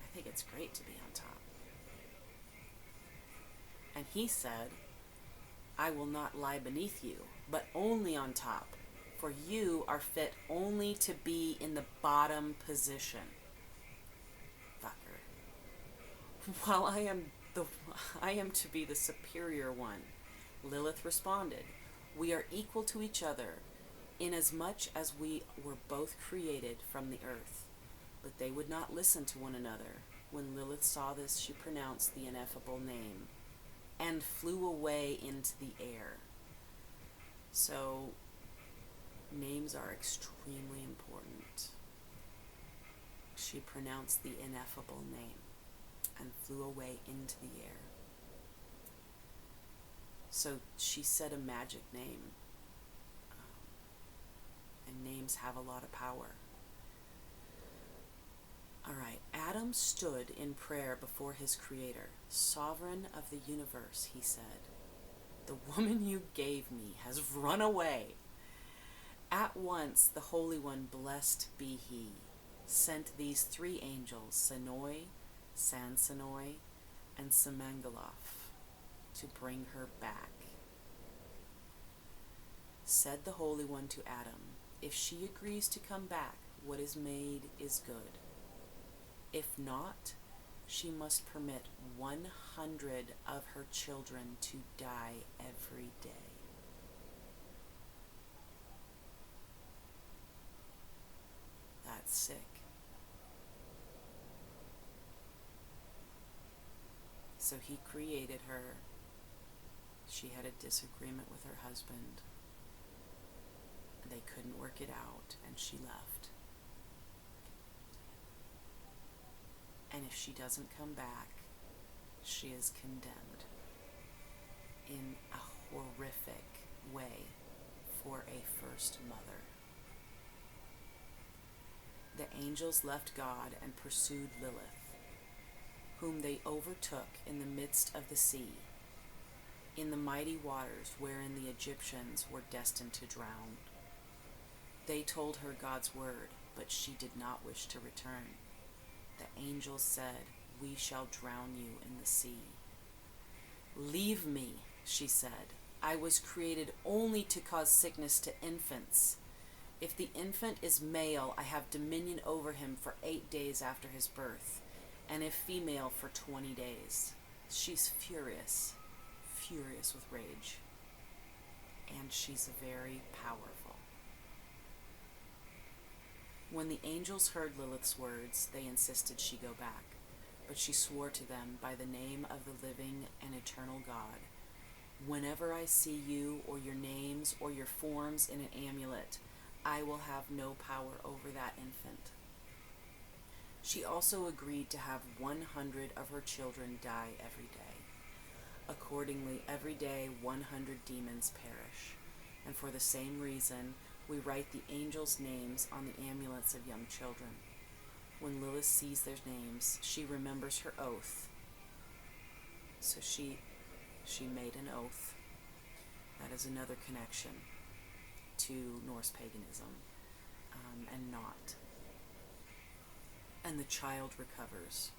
I think it's great to be on top. And he said, "I will not lie beneath you, but only on top, for you are fit only to be in the bottom position." Fucker. While I am to be the superior one, Lilith responded, "We are equal to each other, inasmuch as we were both created from the earth." But they would not listen to one another. When Lilith saw this, she pronounced the ineffable name and flew away into the air. So, names are extremely important. She pronounced the ineffable name and flew away into the air. So she said a magic name. And names have a lot of power. Alright, Adam stood in prayer before his Creator. "Sovereign of the universe," he said, "the woman you gave me has run away." At once the Holy One, blessed be he, sent these 3 angels, Senoi, Sansenoi, and Semanglof, to bring her back. Said the Holy One to Adam, "If she agrees to come back, what is made is good. If not, she must permit 100 of her children to die every day." That's sick. So he created her. She had a disagreement with her husband. They couldn't work it out, and she left. And if she doesn't come back, she is condemned in a horrific way for a first mother. The angels left God and pursued Lilith, whom they overtook in the midst of the sea, in the mighty waters wherein the Egyptians were destined to drown. They told her God's word, but she did not wish to return. The angels said, "We shall drown you in the sea." "Leave me," she said. "I was created only to cause sickness to infants. If the infant is male, I have dominion over him for 8 days after his birth, and if female, for 20 days. She's furious with rage. And she's very powerful. When the angels heard Lilith's words, they insisted she go back, but she swore to them by the name of the living and eternal God, "Whenever I see you or your names or your forms in an amulet, I will have no power over that infant." She also agreed to have 100 of her children die every day. Accordingly, every day 100 demons perish, and for the same reason, we write the angels' names on the amulets of young children. When Lilith sees their names, she remembers her oath. So she made an oath. That is another connection to Norse paganism and Nott. And the child recovers.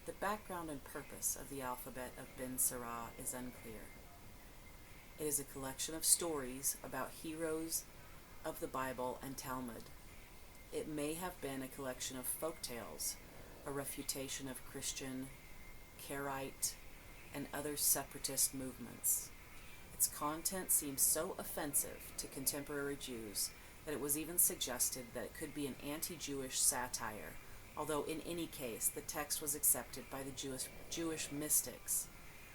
The background and purpose of the alphabet of Ben Sira is unclear. It is a collection of stories about heroes of the Bible and Talmud. It may have been a collection of folk tales, a refutation of Christian, Karaite, and other separatist movements. Its content seems so offensive to contemporary Jews that it was even suggested that it could be an anti-Jewish satire, although in any case the text was accepted by the Jewish mystics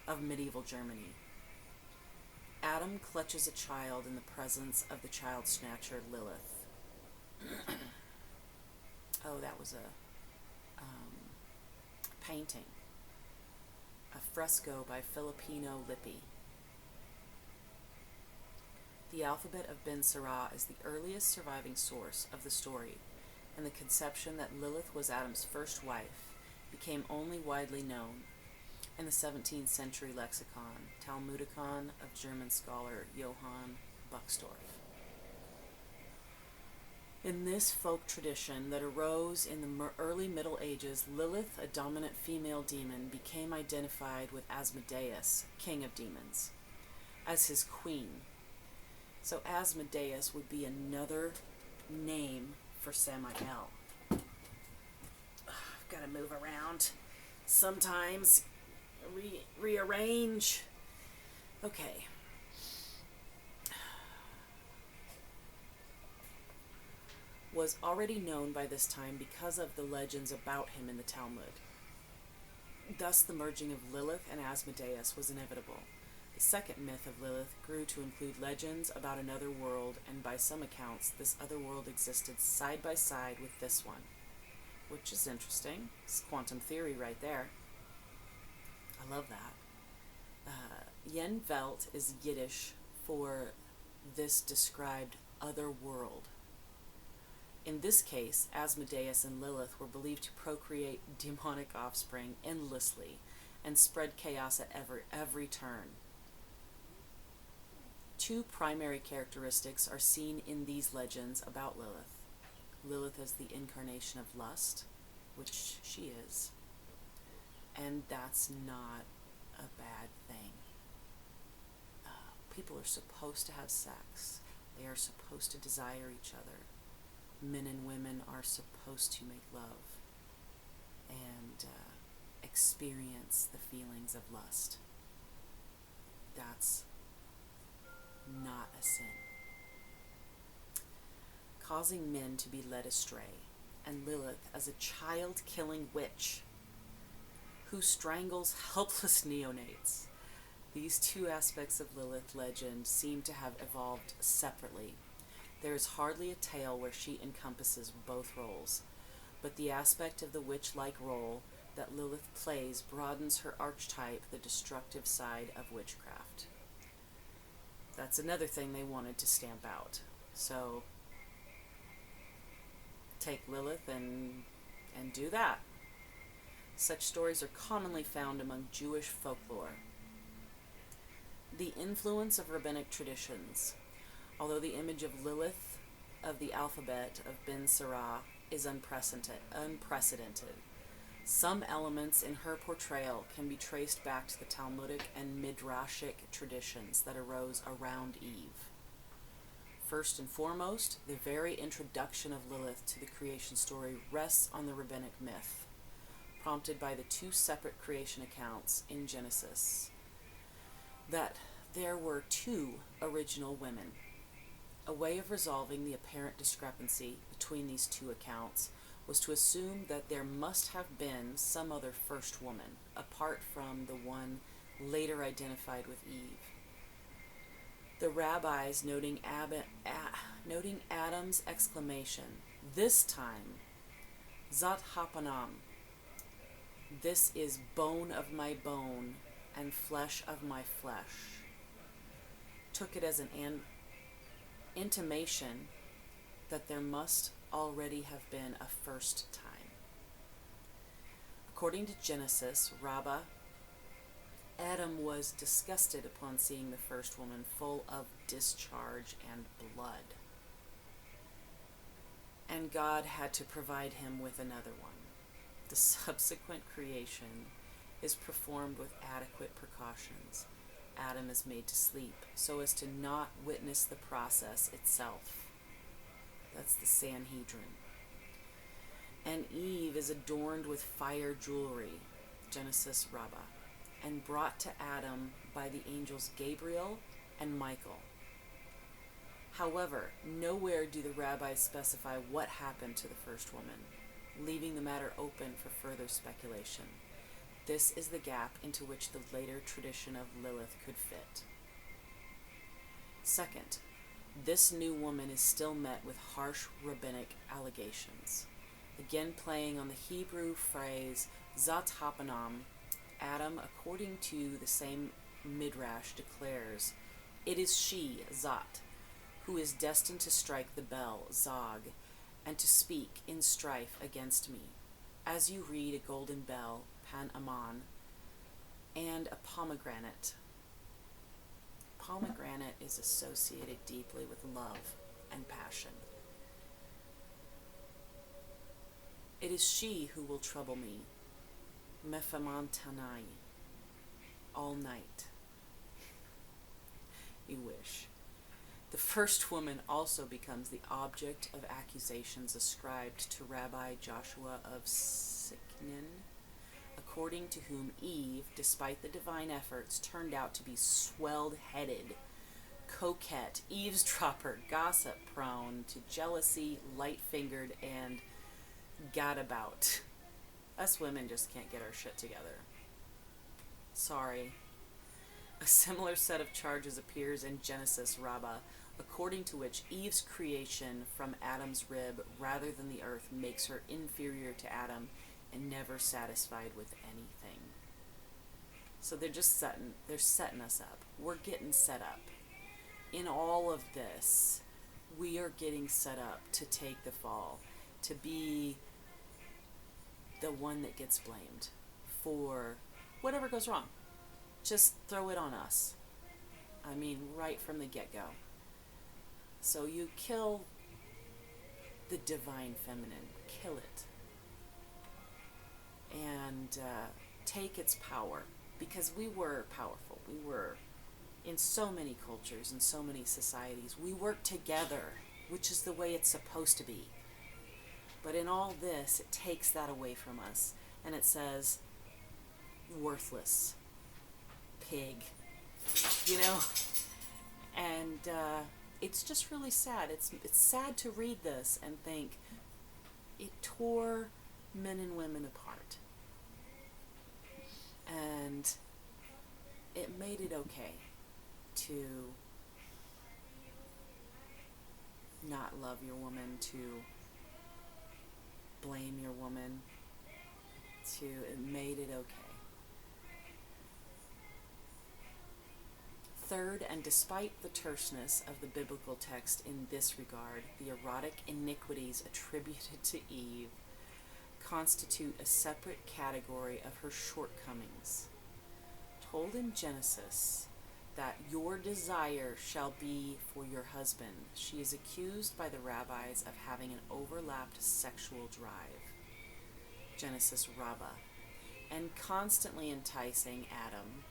of medieval Germany. Adam clutches a child in the presence of the child snatcher Lilith. Oh, that was a painting, a fresco by Filippino Lippi. The alphabet of Ben Sira is the earliest surviving source of the story, and the conception that Lilith was Adam's first wife became only widely known in the 17th century lexicon, Talmudicon, of German scholar Johann Buxtorf. In this folk tradition that arose in the early Middle Ages, Lilith, a dominant female demon, became identified with Asmodeus, king of demons, as his queen. So Asmodeus would be another name for Samael. I've got to move around sometimes, rearrange. Okay. Was already known by this time because of the legends about him in the Talmud. Thus, the merging of Lilith and Asmodeus was inevitable. The second myth of Lilith grew to include legends about another world, and by some accounts, this other world existed side by side with this one, which is interesting. It's quantum theory right there. I love that. Yen Welt is Yiddish for this described other world. In this case, Asmodeus and Lilith were believed to procreate demonic offspring endlessly and spread chaos at every turn. Two primary characteristics are seen in these legends about Lilith. Lilith as the incarnation of lust, which she is, and that's not a bad thing. People are supposed to have sex. They are supposed to desire each other. Men and women are supposed to make love and experience the feelings of lust. That's not a sin. Causing men to be led astray, and Lilith as a child-killing witch who strangles helpless neonates. These two aspects of Lilith legend seem to have evolved separately. There is hardly a tale where she encompasses both roles, but the aspect of the witch-like role that Lilith plays broadens her archetype, the destructive side of witchcraft. That's another thing they wanted to stamp out. So, take Lilith and do that. Such stories are commonly found among Jewish folklore. The influence of rabbinic traditions. Although the image of Lilith of the alphabet of Ben Sirah is unprecedented, some elements in her portrayal can be traced back to the Talmudic and Midrashic traditions that arose around Eve. First and foremost, the very introduction of Lilith to the creation story rests on the rabbinic myth, prompted by the two separate creation accounts in Genesis, that there were two original women. A way of resolving the apparent discrepancy between these two accounts was to assume that there must have been some other first woman, apart from the one later identified with Eve. The rabbis noting Adam's exclamation, "This time, Zat Hapanam, this is bone of my bone and flesh of my flesh," took it as an intimation that there must already have been a first time. According to Genesis, Adam was disgusted upon seeing the first woman full of discharge and blood, and God had to provide him with another one. The subsequent creation is performed with adequate precautions. Adam is made to sleep so as to not witness the process itself. That's the Sanhedrin. And Eve is adorned with fire jewelry, Genesis Rabbah, and brought to Adam by the angels Gabriel and Michael. However, nowhere do the rabbis specify what happened to the first woman, leaving the matter open for further speculation. This is the gap into which the later tradition of Lilith could fit. Second, this new woman is still met with harsh rabbinic allegations. Again playing on the Hebrew phrase Zat Hapanam, Adam, according to the same Midrash, declares, "It is she, Zat, who is destined to strike the bell, Zog, and to speak in strife against me. As you read a golden bell, Pan Aman, and a pomegranate." Pomegranate is associated deeply with love and passion. "It is she who will trouble me, Mephamantanai, all night." You wish. The first woman also becomes the object of accusations ascribed to Rabbi Joshua of Siknin, according to whom Eve, despite the divine efforts, turned out to be swelled-headed, coquette, eavesdropper, gossip-prone to jealousy, light-fingered, and gadabout. Us women just can't get our shit together. Sorry. A similar set of charges appears in Genesis Rabbah, according to which Eve's creation from Adam's rib rather than the earth makes her inferior to Adam and never satisfied with anything. So they're setting us up. We're getting set up. In all of this, we are getting set up to take the fall, to be the one that gets blamed for whatever goes wrong. Just throw it on us. I mean, right from the get-go. So you kill the divine feminine. Kill it. And take its power. Because we were powerful. We were, in so many cultures, in so many societies, we work together, which is the way it's supposed to be. But in all this, it takes that away from us. And it says, worthless. Pig. You know? And it's just really sad. It's sad to read this and think it tore men and women apart. And it made it okay to not love your woman, to blame your woman, it made it okay. Third, and despite the terseness of the biblical text in this regard, the erotic iniquities attributed to Eve constitute a separate category of her shortcomings. Told in Genesis that your desire shall be for your husband, she is accused by the rabbis of having an overlapped sexual drive, Genesis Rabbah, and constantly enticing Adam.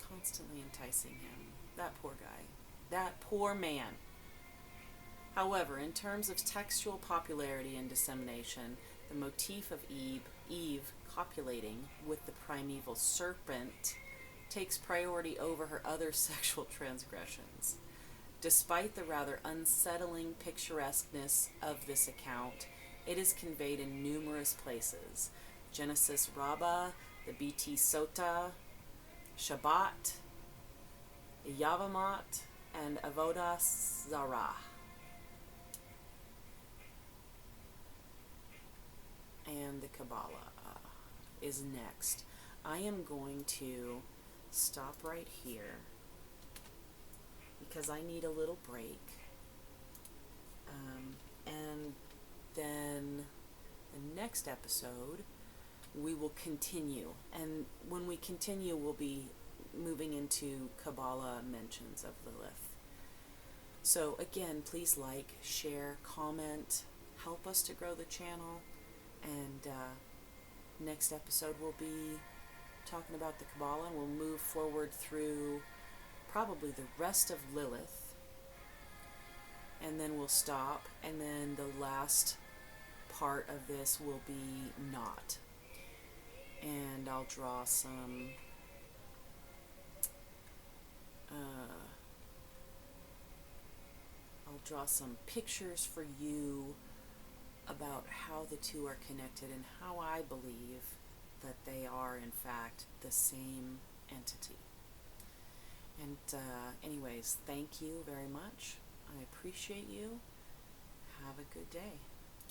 Constantly enticing him. That poor guy. That poor man. However, in terms of textual popularity and dissemination, the motif of Eve copulating with the primeval serpent takes priority over her other sexual transgressions. Despite the rather unsettling picturesqueness of this account, it is conveyed in numerous places. Genesis Rabbah, the BT Sota, Shabbat, Yavamot, and Avodah Zarah. And the Kabbalah is next. I am going to stop right here because I need a little break. And then the next episode we will continue. And when we continue, we'll be moving into Kabbalah mentions of Lilith. So again, please like, share, comment, help us to grow the channel. And next episode we'll be talking about the Kabbalah, and we'll move forward through probably the rest of Lilith, and then we'll stop, and then the last part of this will be Nott, and I'll draw some pictures for you about how the two are connected and how I believe that they are in fact the same entity. And anyways, thank you very much. I appreciate you. Have a good day.